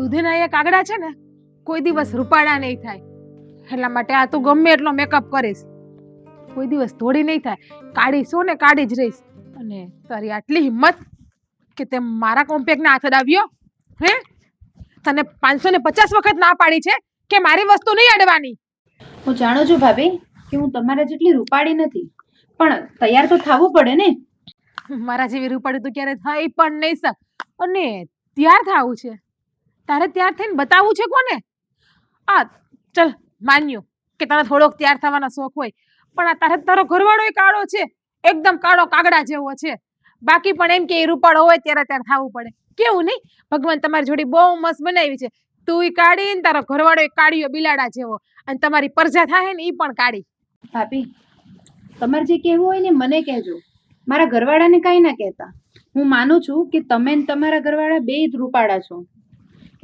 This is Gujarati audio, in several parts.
દૂધીના એ કાગડા છે ને કોઈ દિવસ રૂપાળા નહીં થાય, એટલા માટે આ તું ગમે એટલો મેકઅપ કરીશ કોઈ દિવસ ધોળી નહીં થાય, કાળી છો ને કાળી જ રહીશ. અને તારી આટલી હિંમત કે તે મારા કોમ્પેક્ટને હાથ અડાવ્યો? હે, તને 550 વખત ના પાડી છે કે મારી વસ્તુ નહીં અડવાની. હું જાણું છું ભાભી કે હું તમારા જેટલી રૂપાળી નથી, પણ તૈયાર તો થવું પડે ને. મારા જેવી રૂપાળી તો ક્યારે થઈ પણ નહીં શક. અને તૈયાર થવું છે તારે, તૈયાર થઈને બતાવવું છે કોને? આ ચલ માન્યું કે તને થોડોક તૈયાર થવાનો શોખ હોય, પણ આ તારો ઘરવાળો કાળો છે, એકદમ કાળો કાગડા જેવો છે. બાકી પણ એમ કે એ રૂપાળો હોય ત્યારે થવું પડે. કેવું નહીં, ભગવાન તમારી જોડી બહુ મસ્ત બનાવી છે. તું કાળી ને તારો ઘરવાળો કાળીયો બિલાડા જેવો, અને તમારી પરજા થાય ને એ પણ કાળી. ભાભી તમારે જે કહેવું હોય ને મને કહેજો, મારા ઘરવાળાને કાંઈ ના કહેતા. હું માનું છું કે તમે ને તમારા ઘરવાળા બે જ રૂપાળા છો.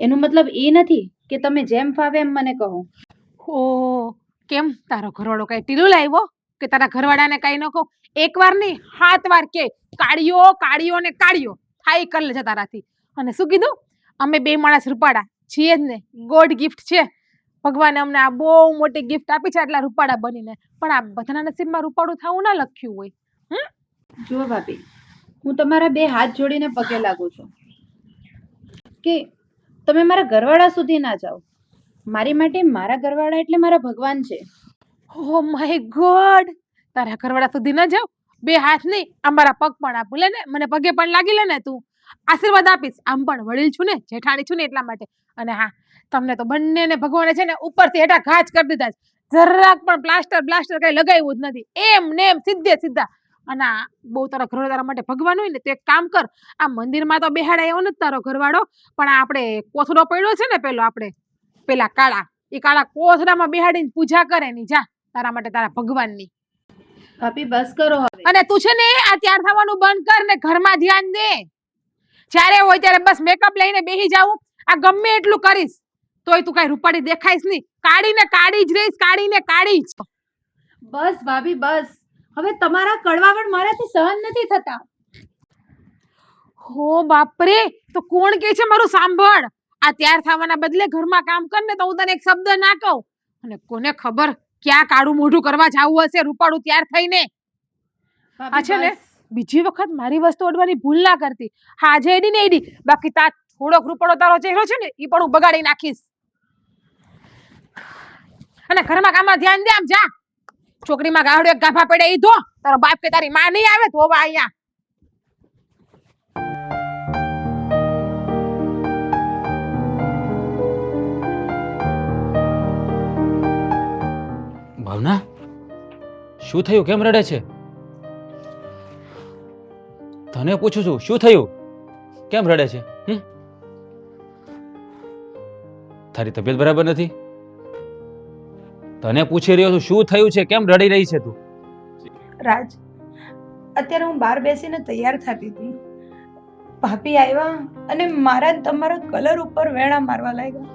એનો મતલબ એ નથી કે તમે જેમ ફાવે એમ મને કહો. ઓ કેમ તારો ઘરવાળો કઈ ટીલું લાવ્યો કે તારા ઘરવાળાને કઈ ન કહો? એક વાર નહીં 7 વાર કે કાળીઓ કાળીઓ ને કાળીઓ થાય કરી લેજે તારાથી. અને શું કીધું? અમે બે માણસ રૂપાળા છીએ જ ને, ગોડ ગિફ્ટ છે. ભગવાને અમને આ બહુ મોટી ગિફ્ટ આપી છે આટલા રૂપાળા બનીને, પણ આ બધાના નસીબમાં રૂપાળું થવું ના લખ્યું હોય. જુઓ ભાભી, હું તમારા બે હાથ જોડીને પગે લાગુ છું કે તમે મારા ઘરવાળા સુધી ના જાઓ. મારી માટે મારા ઘરવાળા એટલે મારા ભગવાન છે. ઓ માય ગોડ, તારા ઘરવાળા સુધી ન જાવ? બે હાથ નહીં, અમારા પગ પણ આપું લે ને, મને પગે પણ લાગી લે ને, તું આશીર્વાદ આપીશ. આમ પણ વડીલ છું ને, જેઠાણી છું ને એટલા માટે. અને હા, તમને તો બંનેને ભગવાને છે ને ઉપરથી હેઠા ઘાચ કરી દીધા છે. જરાક પણ પ્લાસ્ટર કઈ લગાવ્યું જ નથી, એમ ને એમ સીધે સીધા. અને બહુ તારો ઘરવાળો તારા માટે ભગવાન હોય ને તો એક કામ કર, આ મંદિરમાં તો બેહાડા એવો નથી તારો ઘરવાળો, પણ આપણે કોથળો પડ્યો છે ને પેલો, આપણે પેલા કાળા, એ કાળા કોથળામાં બેહાડીને પૂજા કરે ની જા તારા માટે, તારા ભગવાનની. ભાભી બસ કરો હવે. અને તું છે ને આ તૈયાર થવાનું બંધ કર ને ઘરમાં ધ્યાન દે. જ્યારે હોય ત્યારે બસ મેકઅપ લઈને બેસી જાવું. આ ગમે એટલું કરીશ તોય તું કઈ રૂપાળી દેખાઈશ નહીં, કાળી ને કાળી જ રહીશ, કાળી ને કાળી જ. બસ ભાભી બસ, હવે તમારા કડવાવડ મારાથી સહન નથી થતા. હો બાપરે, તો કોણ કે છે મારું સાંભળ? આ તૈયાર થવાના બદલે ઘરમાં કામ કર ને, તો હું તને એક શબ્દ ના કહું. અને કોને ખબર ક્યાં કાળું મોઢું કરવા જાવું હશે રૂપાળું તૈયાર થઈને. આ છે ને બીજી વખત મારી વસ્તુ અડવાની ભૂલ ના કરતી. હા જે એડી ને એડી, બાકી તા થોડોક રૂપાળો તારો ચહેરો છે ને એ પણ હું બગાડી નાખીશ. અને ઘરમાં કામમાં ધ્યાન દે. આમ જા, છોકરીમાં ગાહડો એક ગાભા પડે ઈ ધો. તારો બાપ કે તારી માં નહીં આવે ધોવા અહીંયા. ભાવના, શું થયું? કેમ રડે છે? તને પૂછું છું, શું થયું? કેમ રડે છે? તારી તબિયત બરાબર નથી? તને પૂછી રહ્યો છું શું થયું છે, કેમ રડી રહી છે તું? રાજ, અત્યારે હું બહાર બેસીને તૈયાર થતી હતી. ભાભી આવ્યા અને મારા તમારા કલર ઉપર વેણા મારવા લાગ્યા.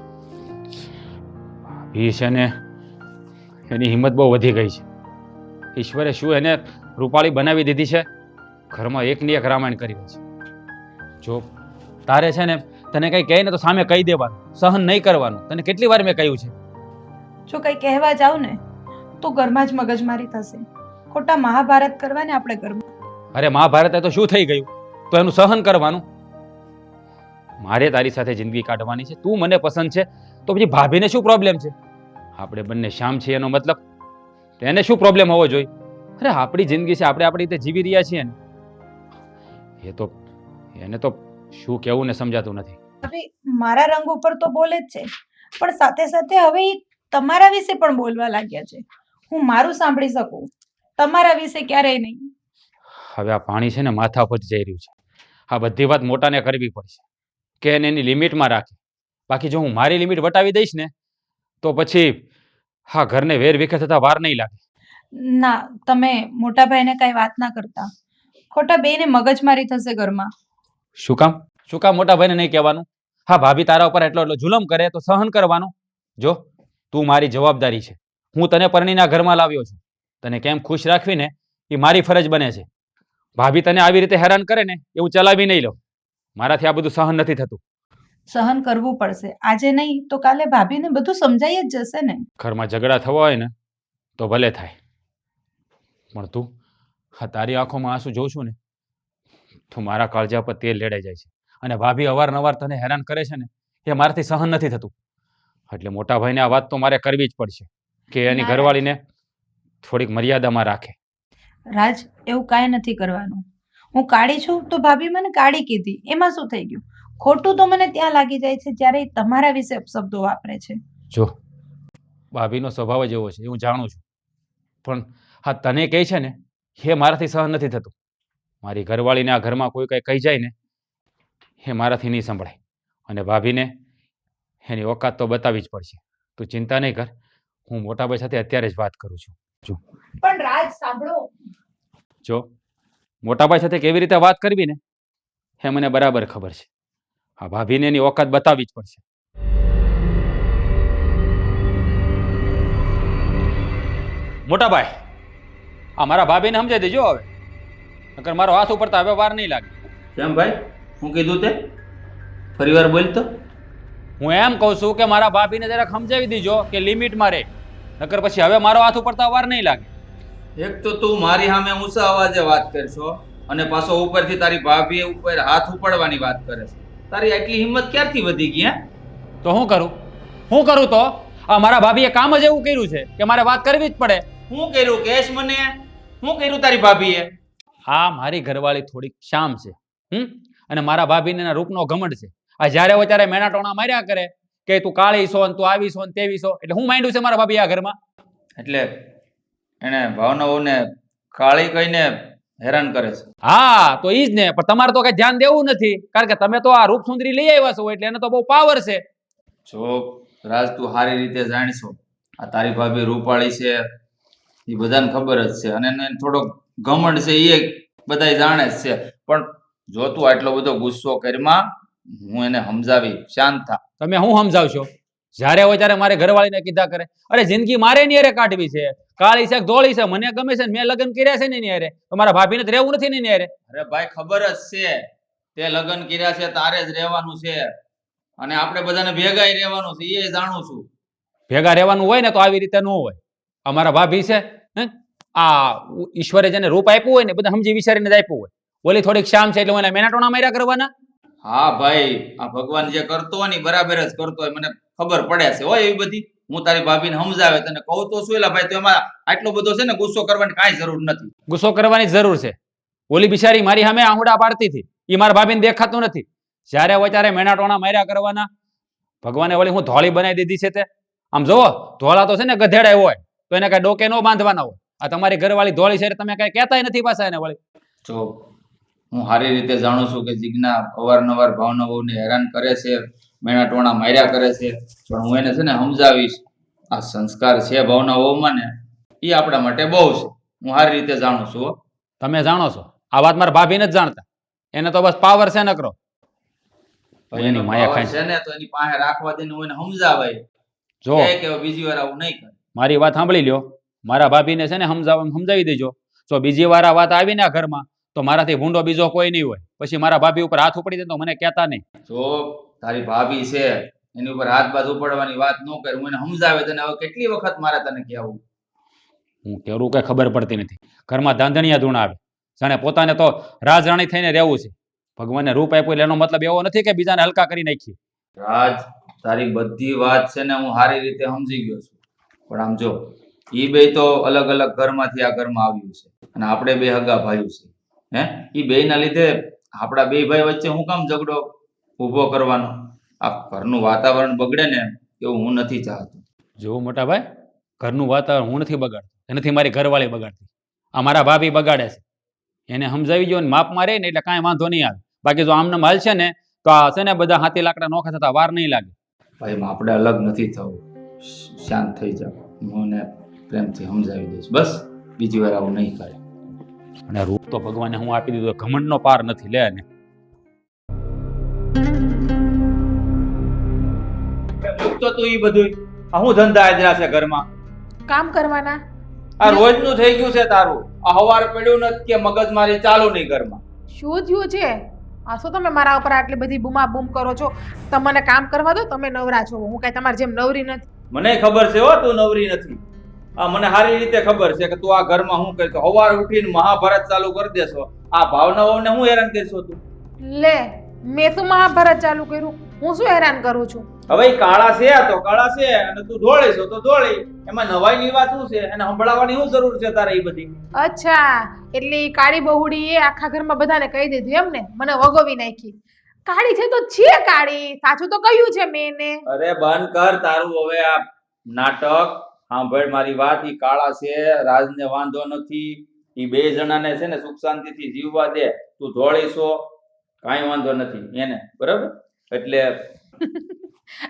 એ છે ને, એની હિંમત બહુ વધી ગઈ છે. ઈશ્વરે શું એને રૂપાળી બનાવી દીધી છે, ઘરમાં એકની એક રામાયણ કરી છે. જો તારે છે ને, તને કંઈ કહે ને તો સામે કહી દેવાનું, સહન નહીં કરવાનું. તને કેટલી વાર મેં કહ્યું છે? જો કંઈ કહેવા જાવ ને તો ઘરમાં જ મગજમારી થશે. ખોટા મહાભારત કરવાને આપણે ઘરમાં. અરે મહાભારત તો શું થઈ ગયું? તો એનું સહન કરવાનું. મારે તારી સાથે જિંદગી કાઢવાની છે, તું મને પસંદ છે, તો પછી ભાભીને શું પ્રોબ્લેમ છે? આપણે બંને શ્યામ છીએ એનો મતલબ એને શું પ્રોબ્લેમ હોવો જોઈએ? અરે આપણી જિંદગી છે, આપણે આપણી રીતે જીવી રહ્યા છીએ ને. એ તો એને તો શું કહેવું ને સમજાતું નથી. હવે મારા રંગ ઉપર તો બોલે જ છે, પણ સાથે સાથે હવે ઈ તમારા વિશે પણ બોલવા લાગ્યા છે. હું મારું સાંભળી શકું, તમારા વિશે ક્યારેય નહીં. હવે આ પાણી છે ને માથા પર જઈ રહ્યું છે. આ બધી વાત મોટાને કરવી પડશે કે એને એની લિમિટમાં રાખે. બાકી જો હું મારી લિમિટ વટાવી દઈશ ને તો પછી હા ઘરને વેર વિખે થતા વાર નહીં લાગે. ના, તમે મોટા ભાઈને કઈ વાત ના કરતા. ખોટા બેને મગજમારી થશે ઘરમાં. શું કામ મોટા ભાઈને નહીં કહેવાનું? હા ભાભી તારા ઉપર એટલો જુલમ કરે તો સહન કરવાનું. જો તું મારી જવાબદારી છે, હું તને પરણીના ઘરમાં લાવ્યો છું. તને કેમ ખુશ રાખવી ને એ મારી ફરજ બને છે. ભાભી તને આવી રીતે હેરાન કરે ને એવું ચલાવી નહીં લો. મારાથી આ બધું સહન નથી થતું. સહન કરવું પડશે. આજે નહીં તો કાલે ભાભીને બધું સમજાઈ જ જશે ને. ઘરમાં ઝઘડા થવા હોય ને તો ભલે થાય, પણ તું આ તારી આંખોમાં આંસુ જોઉં છું ને તો મારા કાળજા પર તેલ રેડાઈ જાય છે. અને ભાભી અવારનવાર તને હેરાન કરે છે ને એ મારાથી સહન નથી થતું. એટલે મોટા ભાઈને આ વાત તો મારે કરવી જ પડશે કે એની ના, ઘરવાળીને થોડીક મર્યાદામાં રાખે. રાજ, એવું કાંઈ નથી કરવાનું. હું કાળી છું તો ભાભી મને કાળી કીધી, એમાં શું થઈ ગયું? ખોટું તો મને ત્યાં લાગી જાય છે જ્યારે એ તમારા વિશે અપશબ્દો વાપરે છે. જો ભાભીનો સ્વભાવ જ એવો છે એ હું જાણું છું, પણ હા તને કહે છે ને એ મારાથી સહન નથી થતું. મારી ઘરવાળીને આ ઘરમાં કોઈ કંઈ કહી જાય ને એ મારાથી નહીં સંભળાય. અને ભાભીને એની ઓકાત તો બતાવવી જ પડશે. તું ચિંતા નહીં કર, હું મોટાભાઈ સાથે અત્યારે જ વાત કરું છું. પણ રાજ સાંભળો, જો મોટાભાઈ સાથે કેવી રીતે વાત કરવી ને એ મને બરાબર ખબર છે. આ ભાભીને એની ઓકાત બતાવવી જ પડશે. મોટાભાઈ, આ મારા ભાભીને સમજાઈ દેજો હવે, નકર મારો હાથ ઉપરતા હવે વાર નહીં લાગે. કેમ ભાઈ, હું કીધું તે ફરી વાર બોલ તો. હું એમ કહું છું કે મારા ભાભીને જરાક સમજાવી દીજો કે લિમિટમાં રહે, નકર પછી હવે મારો હાથ ઉપરતા વાર નહીં લાગે. એક તો તું મારી સામે ઊંચા અવાજે વાત કરશો અને પાછો ઉપરથી તારી ભાભી ઉપર હાથ ઉપાડવાની વાત કરે છે. તારી આટલી હિંમત ક્યારથી વધી ગઈ? હે તો હું કરું તો આ મારા ભાભીએ કામ જ એવું કર્યું છે કે મારે વાત કરવી જ પડે. હું કર્યું કેશ મને? હું કર્યું તારી ભાભીએ? હા, મારી ઘરવાળી થોડીક શામ છે, અને મારા ભાભીને એના રૂપનો ઘમંડ છે. આ જ્યારે હોય ત્યારે મેણા ટોણા માર્યા કરે કે તું કાળી છો ને તું આવી છો ને તેવી છો. એટલે હું માંડ્યું છે મારા ભાભી આ ઘરમાં. એટલે એને ભાવનાઓને કાળી કહીને હેરાન કરે છે. હા તો ઈ જ ને, પણ તમારે તો કઈ ધ્યાન દેવું નથી, કારણ કે તમે તો આ રૂપ સુંદરી લઈ આવ્યા છો એટલે એને તો બહુ પાવર છે. જો રાજ, તું સારી રીતે જાણીશો આ તારી ભાભી રૂપાળી છે એ બધાને ખબર જ છે, અને એને થોડોક ઘમંડ છે એ બધાય જાણે જ છે. પણ જો તું આટલો બધો ગુસ્સો કરીમાં, હું એને સમજાવી શાંત થા. તમે હું સમજાવશો? જ્યારે હોય ત્યારે મારે ઘરવાળીને કીધા કરે. અરે જિંદગી મારે ની હારે કાઢવી છે, કાળી છે ધોળી છે, મને ગમે છે, મેં લગ્ન કર્યા છે ને એની હારે, તો મારા ભાભીને તો રહેવું નથી ને એની હારે. અરે ભાઈ, ખબર જ છે તે લગ્ન કર્યા છે, તારે જ રહેવાનું છે, અને આપણે બધાને ભેગાય રહેવાનું છે એ જાણું છું. ભેગા રહેવાનું હોય ને તો આવી રીતે ન હોય. અમારા ભાભી છે હે, આ ઈશ્વરે જેને રૂપ આપ્યું હોય ને બધા સમજી વિચારીને જ આપ્યું હોય. ઓલી થોડીક શામ છે એટલે હું એને મેના ટોણા માર્યા કરવાના. હા ભાઈ, આ ભગવાન જે કરતો હોય ને બરાબર જ કરતો હોય, મને ખબર પડે છે હોય એવી બધી. હું તારી ભાભીને સમજાવે તને કહું તો શું, એલા ભાઈ તો એમાં આટલો બધો છે ને ગુસ્સો કરવાની કાંઈ જરૂર નથી. ગુસ્સો કરવાની જરૂર છે. ઓલી બિચારી મારી સામે આંગળા પાડતી હતી, એ મારા ભાભીને દેખાતું નથી. જ્યારે હોય ત્યારે મેના ટોણા માર્યા કરવાના. ભગવાને વળી હું ધોળી બનાવી દીધી છે તે. આમ જોવો, ધોળા તો છે ને ગધેડા હોય તો એને કઈ ડોકે ન બાંધવાના હોય. આ તમારી ઘરવાળી ધોળી છે તમે કઈ કહેતાય નથી પાછા એને વળી. જો હું સારી રીતે જાણું છું કે જીજ્ઞા અવારનવાર ભાવનાઓને હેરાન કરે છે, મેણા ટોણા માર્યા કરે છે, પણ હું એને છે ને સમજાવીશ. આ સંસ્કાર છે ભાવનાઓમાં ને એ આપણા માટે બહુ છે. હું સારી રીતે જાણું છું હો. તમે જાણો છો આ વાત મારા ભાભી નથી જાણતા. એને તો બસ પાવર છે નકરો. ભાઈ એની માયા ખાય છે ને તો એની પાસે રાખવા દઈને હું એને સમજાવાય. જો કે બીજી વાર આવું નહીં કરે. મારી વાત સાંભળી લ્યો, મારા ભાભીને છે ને સમજાવી દેજો. જો બીજી વાર આ વાત આવી ને આ ઘરમાં તો મારાથી ભૂંડો બીજો કોઈ નહીં હોય. પછી મારા ભાભી ઉપર હાથ ઉપડી દે તો મને કહેતા નહીં. જો તારી ભાભી છે એની ઉપર હાથ બાદ ઉપાડવાની વાત ન કર. હું એને સમજાવે તને હવે કેટલી વખત મારે તને કહેવું. હું કેવું કઈ ખબર પડતી નથી. ઘરમાં ધાંધણિયા ધૂણ આવે, જાણે પોતાને તો રાજરાણી થઈને રહેવું છે. ભગવાને રૂપ આપ્યું એટલે એનો મતલબ એવો નથી કે બીજાને હલકા કરી નાખીએ. રાજ, તારી બધી વાત છે ને હું સારી રીતે સમજી ગયો છું, પણ આમ જો ઈ બે તો અલગ અલગ ઘરમાંથી આ ઘરમાં આવ્યું છે અને આપણે બે હગા ભાઈઓ છે. હે, ઈ બે ના લીધે આપણા બે ભાઈ વચ્ચે હું કામ ઝઘડો ઊભો કરવાનો? આ ઘરનું વાતાવરણ બગડે ને એવું હું નથી ચાહતો. જો મોટા ભાઈ, ઘરનું વાતાવરણ હું નથી બગાડતો, એનાથી મારી ઘરવાળી બગાડતી. આ મારા ભાભી બગાડે છે. એને સમજાવી ગયો ને માપ મારે ને એટલે કાંઈ વાંધો નહીં આવે. બાકી જો આમને હાલ છે ને તો આ છે ને બધા હાથી લાકડા નોખા થતા વાર નહીં લાગે. ભાઈ આપણે અલગ નથી થવું. શાંત થઈ જાવ. હું એને પ્રેમથી સમજાવી દઈશ. બસ બીજી વાર આવું નહીં કરે. અને રૂપ તો ભગવાને હું આપી દીધો, ઘમંડનો પાર નથી. લે ને તો તું ઈ બધું આ હું ધંધા આજરા છે ઘરમાં? કામ કરવાના. આ રોજનું થઈ ગયું છે તારું. આ હવાર પડ્યું નથી કે મગજ મારી ચાલુ નહીં ઘરમાં. શું થયું છે? આ શું તમે મારા ઉપર આટલી બધી બૂમા બૂમ કરો છો? તમને કામ કરવા દો, તમે નવરા છો. હું કઈ તમારી જેમ નવરી નથી. મને ખબર છે હો તું નવરી નથી. આ મને સારી રીતે ખબર છે કે તું આ ઘરમાં શું કરશો. સવાર ઉઠીને મહાભારત ચાલુ કરી દેશો. આ ભાવનાઓને હું હેરાન કરશો તું? લે, મેં તો મહાભારત ચાલુ કર્યું. હું શું હેરાન કરું છું? હવે ઈ કાળા છે તો કાળા છે અને તું ધોળી છો તો ધોળી. એમાં નવાઈની વાત શું છે? એને સંભળાવવાની શું જરૂર છે તારે ઈ બધી? અચ્છા, એટલે ઈ કાળી બહુડી એ આખા ઘરમાં બધાને કહી દીધું એમ ને? મને વગોવી નાખી. કાળી છે તો છે કાળી, સાચું તો કહ્યું છે મેં એને. અરે બંધ કર તારું હવે આ નાટક. સાંભળ મારી વાત. ઈ કાળા છે, રાજને વાંધો નથી. ઈ બે જણાને છે ને સુખ શાંતિથી જીવવા દે. તું ધોળી છો, કાંઈ વાંધો નથી એને, બરાબર? એટલે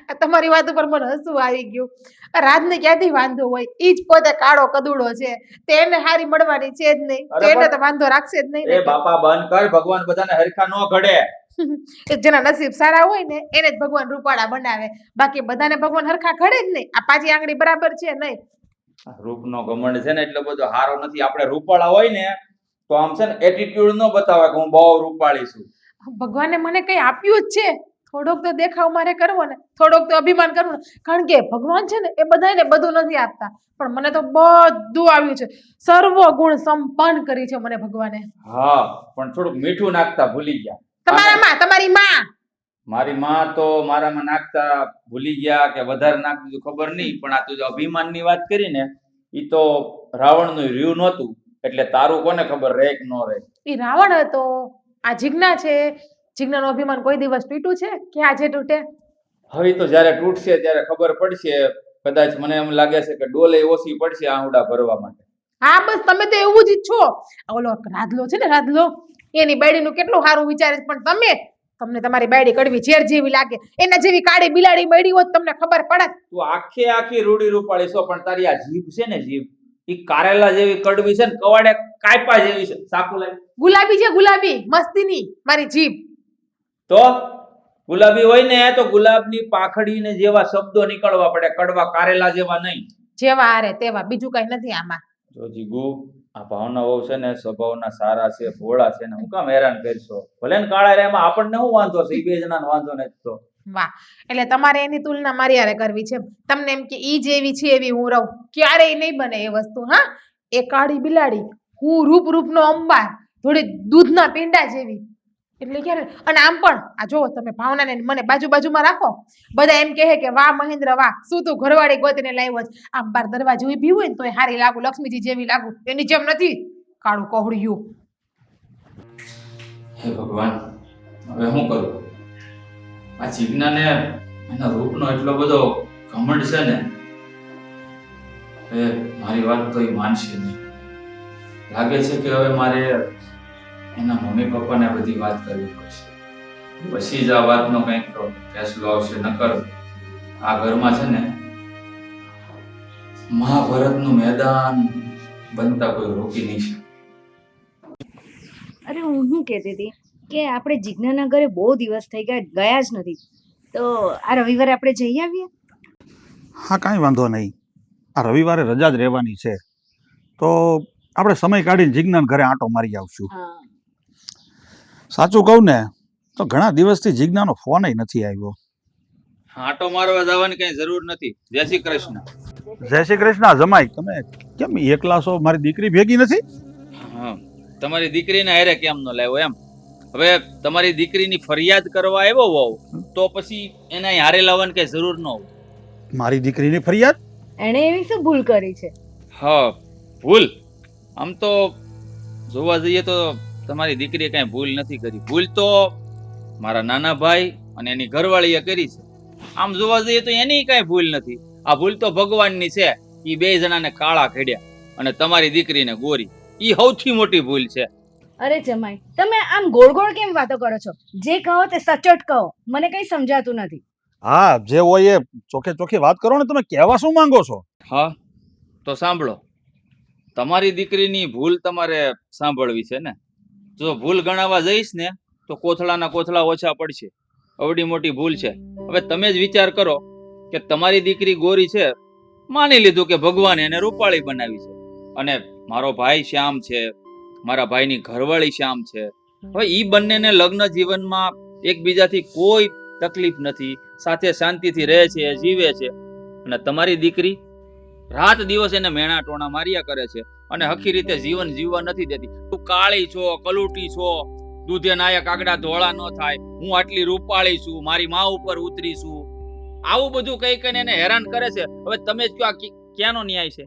આ તમારી વાત ઉપર મને હસવું આવી ગયું. આ રાજને ક્યાંથી વાંધો હોય? ઈ જ પોતે કાળો કદુડો છે, તેને હારી મળવાની છે જ નહીં. અરે તેને પણ- તો વાંધો રાખશે જ નહીં એ ને. બાપા બંધ કર. ભગવાન બધાને હરખા ન ઘડે. જેના નસીબ સારા હોય ને એને જ ભગવાન રૂપાળા બનાવે, બાકી બધાને ભગવાન હરખા ઘડે જ નહીં. આ પાછી આંગળી બરાબર છે નહીં. રૂપનો ઘમંડ છે ને એટલો બધો હારો નથી. આપણે રૂપાળા હોય ને તો આમ છે ને એટીટ્યુડ ન બતાવે કે હું બહુ રૂપાળી છું. ભગવાને મને કઈ આપ્યું જ છે. થોડોક તો દેખાવ મારે કરવો ને, થોડોક તો અભિમાન કરવું ને. કારણ કે ભગવાન છે ને એ બધાને બધું નથી આપતા, પણ મને તો બધું આવ્યું છે. સર્વ ગુણ સંપન્ન કરી છે મને ભગવાને. હા, પણ થોડુંક મીઠું નાખતા ભૂલી ગયા. તમારા માં, તમારી માં. મારી માં તો મારામાં નાખતા ભૂલી ગયા કે વધારે નાખી દીધું ખબર નહીં. પણ આ તું જે અભિમાનની વાત કરી ને ઈ તો રાવણનું રહ્યું નહોતું. એટલે તારું કોને ખબર રહે કે ન રહે. એ રાવણ હતો, આ જીજ્ઞા છે. જીજ્ઞાનું અભિમાન કોઈ દિવસ તૂટ્યું છે કે આજે તૂટે? હવે તો જ્યારે તૂટશે ત્યારે ખબર પડશે. કદાચ મને એમ લાગે છે કે ડોલે ઓછી પડશે આહુડા ભરવા માટે. હા બસ તમે તો એવું જ ઈચ્છો. આ ઓલો રાધલો છે ને, રાધલો, એની બાયડીનું કેટલું સારું વિચારે છે, પણ તમને તમારી બાયડી કડવી ઝેર જેવી લાગે. એના જેવી કાળી બિલાડી બાયડી હોત તમને ખબર પડત. તું આખી રૂડી રૂપાળી છો, પણ તારી આ જીભ છે ને, જીભ ઈ કારેલા જેવી કડવી છે ને, કવાડે કાપ્યા જેવી છે. સાકુ લાગ. ગુલાબી છે, ગુલાબી મસ્તીની મારી જીભ. તો ગુલાબી હોય ને તો ગુલાબની પાંખડીને જેવા શબ્દો નીકળવા પડે, કડવા કારેલા જેવા નહીં. જેવા આરે તેવા, બીજું કઈ નથી આમાં. જો જીગુ, આ ભાવનાઓ છે ને સ્વભાવના સારા છે, ભોળા છે ને, હું કામ હેરાન કરશો? ભલે ને કાળા રે, એમાં આપણને શું વાંધો છે? ઈ બે જણાને વાંધો નથી તો. વાહ, એટલે તમારે એની તુલના મારી હારે કરવી છે. તમને એમ કે ઈ જેવી છે એવી હું રહું. ક્યારેય નહીં બને એ વસ્તુ. હા, એ કાળી બિલાડી, હું રૂપનો અંબાર, થોડી દૂધના પીંડા જેવી. એટલે ક્યારે? અને આમ પણ આ જો તમે ભાવનાને મને બાજુમાં રાખો, બધા એમ કહે કે વાહ મહેન્દ્ર વાહ, શું તું ઘરવાળી ગોતીને લાવ્યો છે. આમ બાર દરવાજે ઊભી હોય ને તોય હારી લાગુ, લક્ષ્મીજી જેવી લાગુ. એની જેમ નથી કાળું કોહળિયું. હે ભગવાન, હવે શું કરું? આ જીજ્ઞાને એના રૂપનો એટલો બધો ઘમંડ છે ને, હવે મારી વાત તો એ માનશે નહીં. લાગે છે કે હવે મારે એના મમ્મી પપ્પાને બધી વાત કરવી પડશે. પછી જ આ વાતનો કંઈક ફેસલો આવશે. નકર આ ઘરમાં છે ને મહાભારતનું મેદાન બનતા કોઈ રોકી નહીં શકે. અરે હું શું કહેતી હતી કે આપણે જીજ્ઞાના ઘરે બહુ દિવસ થઈ ગયા જ નથી, તો આ રવિવારે આપણે જઈ આવીએ. હા, કાંઈ વાંધો નહીં. આ રવિવારે રજા જ રહેવાની છે, તો આપણે સમય કાઢીને જીજ્ઞાન ઘરે આંટો મારી આવશું. સાચું કહું ને તો ઘણા દિવસથી જીજ્ઞાનો ફોન નથી આવ્યો. આંટો મારવા જવાની કઈ જરૂર નથી. જય શ્રી કૃષ્ણ. જય શ્રી કૃષ્ણ. જમાઈ, તમે કેમ એકલા છો? મારી દીકરી ભેગી નથી? હા, તમારી દીકરીને હારે કેમ ન લાવ્યો એમ? હવે તમારી દીકરીની ફરિયાદ કરવા આવ્યો હોવ તો પછી એને અહીં હારે લાવવાની કઈ જરૂર ન હોય. મારી દીકરીની ફરિયાદ? એણે એવી શું ભૂલ કરી છે? હા, ભૂલ આમ તો જોવા જઈએ તો તમારી દીકરીએ કઈ ભૂલ નથી કરી. ભૂલ તો મારા નાના ભાઈ અને એની ઘરવાળીએ કરી છે. આમ જોવા જઈએ તો એની કઈ ભૂલ નથી. આ ભૂલ તો ભગવાનની છે. ઈ બે જણાને કાળા ખેડ્યા અને તમારી દીકરીને ગોરી. ઈ સૌથી મોટી ભૂલ છે. અરે જમાઈ, તમે આમ ગોળ ગોળ કેમ વાતો કરો છો? જે કહો તે સચોટ કહો, મને કઈ સમજાતું નથી. હા, જે હોય એ ચોખે ચોખી વાત કરો ને. તમે કહેવા શું માંગો છો? હા, તો સાંભળો. તમારી દીકરીની ભૂલ તમારે સાંભળવી છે ને. જો ભૂલ ગણાવવા જઈશ ને તો કોથળાના કોથળા ઓછા પડશે. અવડી મોટી ભૂલ છે. હવે તમે જ વિચાર કરો કે તમારી દીકરી ગોરી છે, માની લીધું કે ભગવાને એને રૂપાળી બનાવી છે, અને મારો ભાઈ શ્યામ છે, મારા ભાઈની ઘરવાળી શ્યામ છે, હવે ઈ બંનેને લગ્ન જીવનમાં એકબીજાથી કોઈ તકલીફ નથી, સાથે શાંતિથી રહે છે, જીવે છે. અને તમારી દીકરી રાત દિવસ એને મેણા ટોણા માર્યા કરે છે અને હખી રીતે જીવન જીવવા નથી દેતી. તું કાળી છો, કલુટી છો, દૂધે નાયા કાગડા ધોળા ન થાય, હું આટલી રૂપાળી છું, મારી માં ઉપર ઉતરી છું, આવું બધું કઈ કઈને એને હેરાન કરે છે. હવે તમે જ કયો આ ક્યાંનો ન્યાય છે?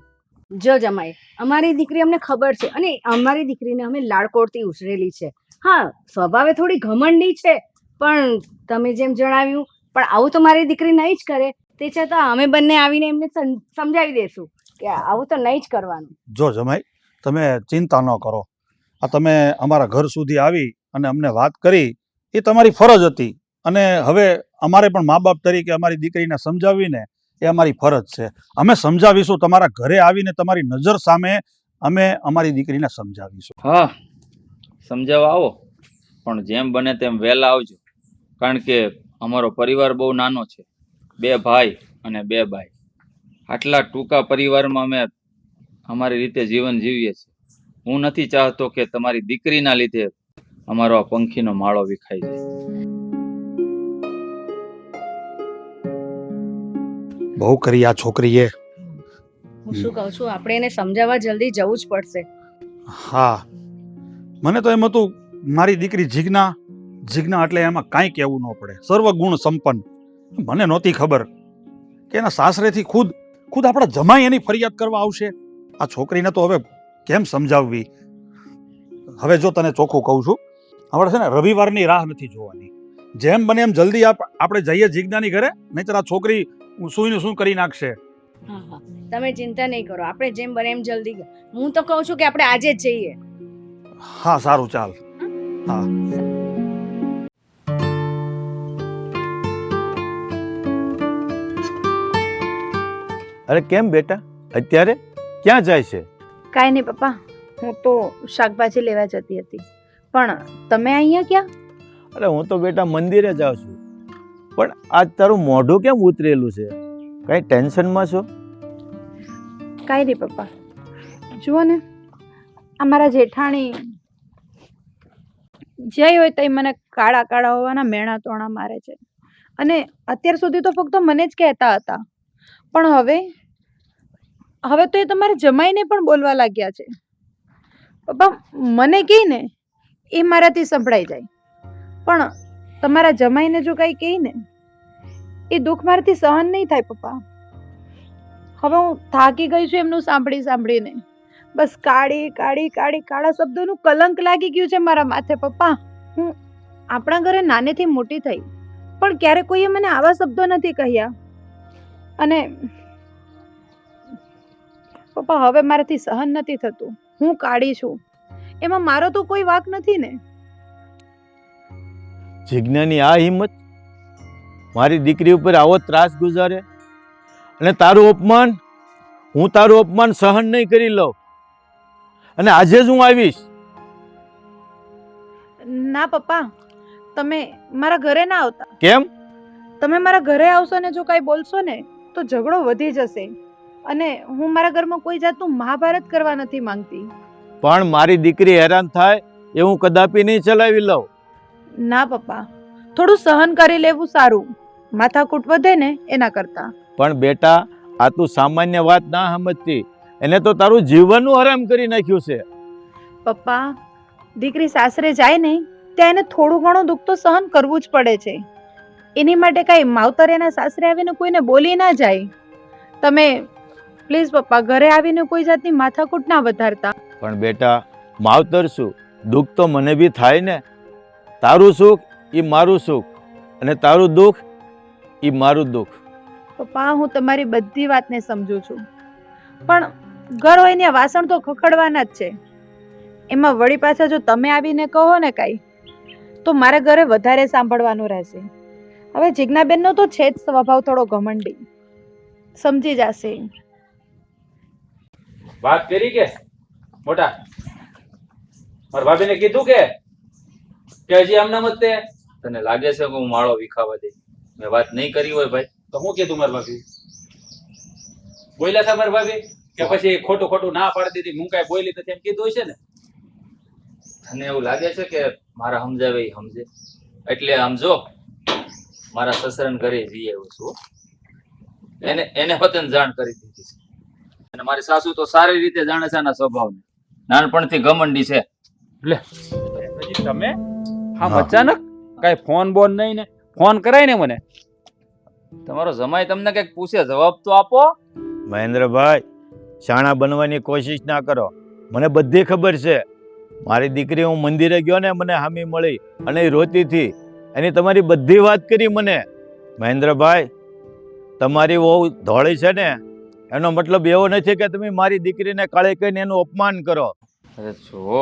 જો જમાઈ, અમારી દીકરી અમને ખબર છે અને અમારી દીકરીને અમે લાડકોડથી ઉછરેલી છે. હા, સ્વભાવે થોડી ઘમંડી છે, પણ તમે જેમ જણાવ્યું, પણ આવું તો મારી દીકરી નહીં જ કરે. તે છતાં અમે બંને આવીને એમને સમજાવી દેશું કે આવું તો નહીં જ કરવાનું. જો જમાઈ, તમે ચિંતા ન કરો. આ તમે અમારા ઘર સુધી આવી અને અમને વાત કરી એ તમારી ફરજ હતી, અને હવે અમારે પણ મા બાપ તરીકે અમારી દીકરીને સમજાવીને એ અમારી ફરજ છે. અમે સમજાવીશું, તમારા ઘરે આવીને તમારી નજર સામે અમે અમારી દીકરીને સમજાવીશું. હા, સમજાવવા આવો, પણ જેમ બને તેમ વહેલા આવજો, કારણ કે અમારો પરિવાર બહુ નાનો છે, 2 ભાઈ અને 2 બાઈ. આટલા ટૂંકા પરિવારમાં અમે અમારી રીતે જીવન જીવીએ છીએ. હું નથી ચાહતો કે તમારી દીકરીના લીધે અમારો આ પંખીનો માળો વિખાઈ જાય. બહુ કરી આ છોકરીએ. હું શું કહું છું, આપણે એને સમજાવવા જલ્દી જવું જ પડશે. હા, મને તો એમ હતું મારી દીકરી જીજ્ઞા એટલે એમાં કાંઈ કહેવું ન પડે, સર્વગુણ સંપન્ન. મને નહોતી ખબર કે એના સાસરેથી ખુદ આપણા જમાઈ એની ફરિયાદ કરવા આવશે. આ છોકરીને તો હવે કેમ સમજાવવી? હવે જો તને ચોખ્ખું કહું છું, આપણે છે ને રવિવારની રાહ નથી જોવાની. જેમ બને એમ જલ્દી આપણે જઈએ જીજ્ઞાની ઘરે, નહીંતર આ છોકરી સુઈને શું કરી નાખશે. હા હા, તમે ચિંતા નહીં કરો, આપણે જેમ બને એમ જલ્દી. હું તો કહું છું કે આપણે આજે જ જઈએ. હા સારું, ચાલ. હા. અરે કેમ બેટા, અત્યારે ક્યાં જાય છે? કાંઈ નહીં પપ્પા, હું તો શાકભાજી લેવા જતી હતી. પણ તમે અહીંયા ક્યાં? અરે હું તો બેટા મંદિરે જાઉં છું. પણ આજ તારું મોઢું કેમ ઉતરેલું છે? કઈ ટેન્શનમાં છો? કાંઈ નહીં પપ્પા, જુઓ ને, અમારા જેઠાણી જઈ હોય તો મને કાળા કાળા હોવાના મેણા તોણા મારે છે. અને અત્યાર સુધી તો ફક્ત મને જ કહેતા હતા, પણ હવે તો એ તમારે જમાઈને પણ બોલવા લાગ્યા છે. પપ્પા, મને કહે ને એ મારાથી સંભળાઈ જાય, પણ તમારા જમાઈને જો કંઈ કહે ને એ દુઃખ મારાથી સહન નહીં થાય. પપ્પા, હવે હું થાકી ગઈ છું એમનું સાંભળીને. બસ કાળા શબ્દોનું કલંક લાગી ગયું છે મારા માથે. પપ્પા, હું આપણા ઘરે નાનેથી મોટી થઈ, પણ ક્યારે કોઈએ મને આવા શબ્દો નથી કહ્યા. અને પપ્પા, હવે મારાથી સહન નથી થતું. હું કાળી છું, એમાં મારો તો કોઈ વાંક નથી ને. જીજ્ઞાની આ હિંમત મારી દીકરી ઉપર આવો ત્રાસ ગુજારે, અને હું તારું અપમાન સહન નહીં કરી લઉં. અને આજે જ હું આવીશ. ના પપ્પા, તમે મારા ઘરે ના આવતા. કેમ? તમે મારા ઘરે આવશો ને જો કાંઈ બોલશો ને તો ઝઘડો વધી જશે. અને હું મારા ઘરમાં કોઈ જાતનું મહાભારત કરવા નથી માંગતી. પણ મારી દીકરી હેરાન થાય એ હું કદાપી નહીં ચલાવી લઉં. ના પપ્પા, થોડું સહન કરી લેવું સારું, માથાકૂટ વધે ને એના કરતા. પણ બેટા, આ તું સામાન્ય વાત ના સમજતી, એને તો તારું જીવનનું હરામ કરી નાખ્યું છે. પપ્પા, દીકરી સાસરે જાય ને ત્યાં એને થોડું ઘણું દુઃખ તો સહન કરવું જ પડે છે. એની માટે કાંઈ માવતર એના સાસરે આવીને કોઈને બોલી ના જાય. તમે પ્લીઝ પપ્પા, ઘરે આવીને કોઈ જાતની માથાકૂટ ના વધારતા. પણ બેટા, માવતર શું, દુઃખ તો મને બી થાય ને. તારું સુખ એ મારું સુખ, અને તારું દુઃખ એ મારું દુઃખ. પપ્પા, હું તમારી બધી વાતને સમજુ છું, પણ ઘર હોય ને વાસણ તો ખખડવાના જ છે. એમાં વળી પાછા જો તમે આવીને કહો ને કાંઈ, તો મારા ઘરે વધારે સાંભળવાનું રહેશે. હવે જીજ્ઞાબેનનો તો છે જ સ્વભાવ થોડો ઘમંડી, સમજી જશે. વાત કરી કે મોટા મારા ભાભીને કીધું કે હજી આમના મતે તને લાગે છે કે હું માળો વિખાવા દે? મેં વાત નહીં કરી હોય ભાઈ તો હું કીધું મારા ભાભી? બોલ્યા હતા મારા ભાભી કે પછી ખોટું ના પાડી દીધી? હું કાંઈ બોલી નથી એમ કીધું છે ને? અને એવું લાગે છે કે મારા સમજાવે એ સમજે એટલે આમ જો મારા સસરાને ઘરે જઈ આવ્યો છું. એને વતન જાણ કરી દીધી છે. અને મારી સાસુ તો સારી રીતે જાણે છે આના સ્વભાવને. નાનપણથી ઘમંડી છે. હજી તમે આમ હા. અચાનક કઈ ફોન બોન નહીં ને ફોન કરાય ને મને. તમારો જમાઈ તમને કઈક પૂછે જવાબ તો આપો. મહેન્દ્રભાઈ, શાણા બનવાની કોશિશ ના કરો. મને બધી ખબર છે. મારી દીકરી, હું મંદિરે ગયો ને, મને હામી મળી અને એ રોતી હતી. એની તમારી બધી વાત કરી મને. મહેન્દ્રભાઈ, તમારી વહુ ધોળી છે ને, એનો મતલબ એવો નથી કે તમે મારી દીકરીને કાળે કહીને એનું અપમાન કરો. અરે જો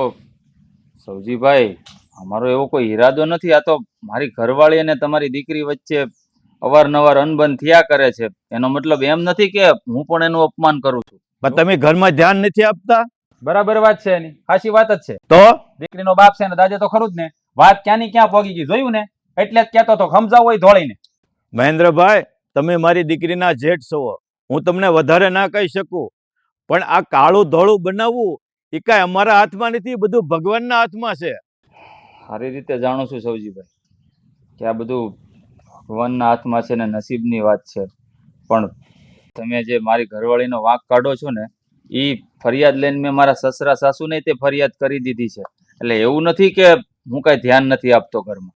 સૌજીભાઈ, અમારો એવો કોઈ ઈરાદો નથી. આ તો મારી ઘરવાળી અને તમારી દીકરી વચ્ચે અવારનવાર અનબન થયા કરે છે. એનો મતલબ એમ નથી કે હું પણ એનું અપમાન કરું છું. પણ તમે ઘરમાં ધ્યાન નથી આપતા બરાબર વાત છે એની, સાચી વાત જ છે. તો દીકરીનો બાપ છે ને દાદે તો ખરું જ ને. વાત ક્યાંની ક્યાં પોગી ગઈ જોયું ને, એટલે જ કહેતો તો સમજાવો હોય ધોળીને. મહેન્દ્રભાઈ, તમે મારી દીકરીના જેઠ છો. હું તમને વધારે ના કહી શકું, પણ આ કાળું ધોળું બનાવવું એ કાંઈ અમારા હાથમાં નથી, બધું ભગવાનના હાથમાં છે. સારી રીતે જાણું છું સૌજીભાઈ કે આ બધું ભગવાનના હાથમાં છે ને નસીબની વાત છે. પણ તમે જે મારી ઘરવાળીનો વાંક કાઢો છો ને, એ ફરિયાદ લઈને મેં મારા સસરા સાસુને તે ફરિયાદ કરી દીધી છે. એટલે એવું નથી કે હું કાંઈ ધ્યાન નથી આપતો ઘરમાં.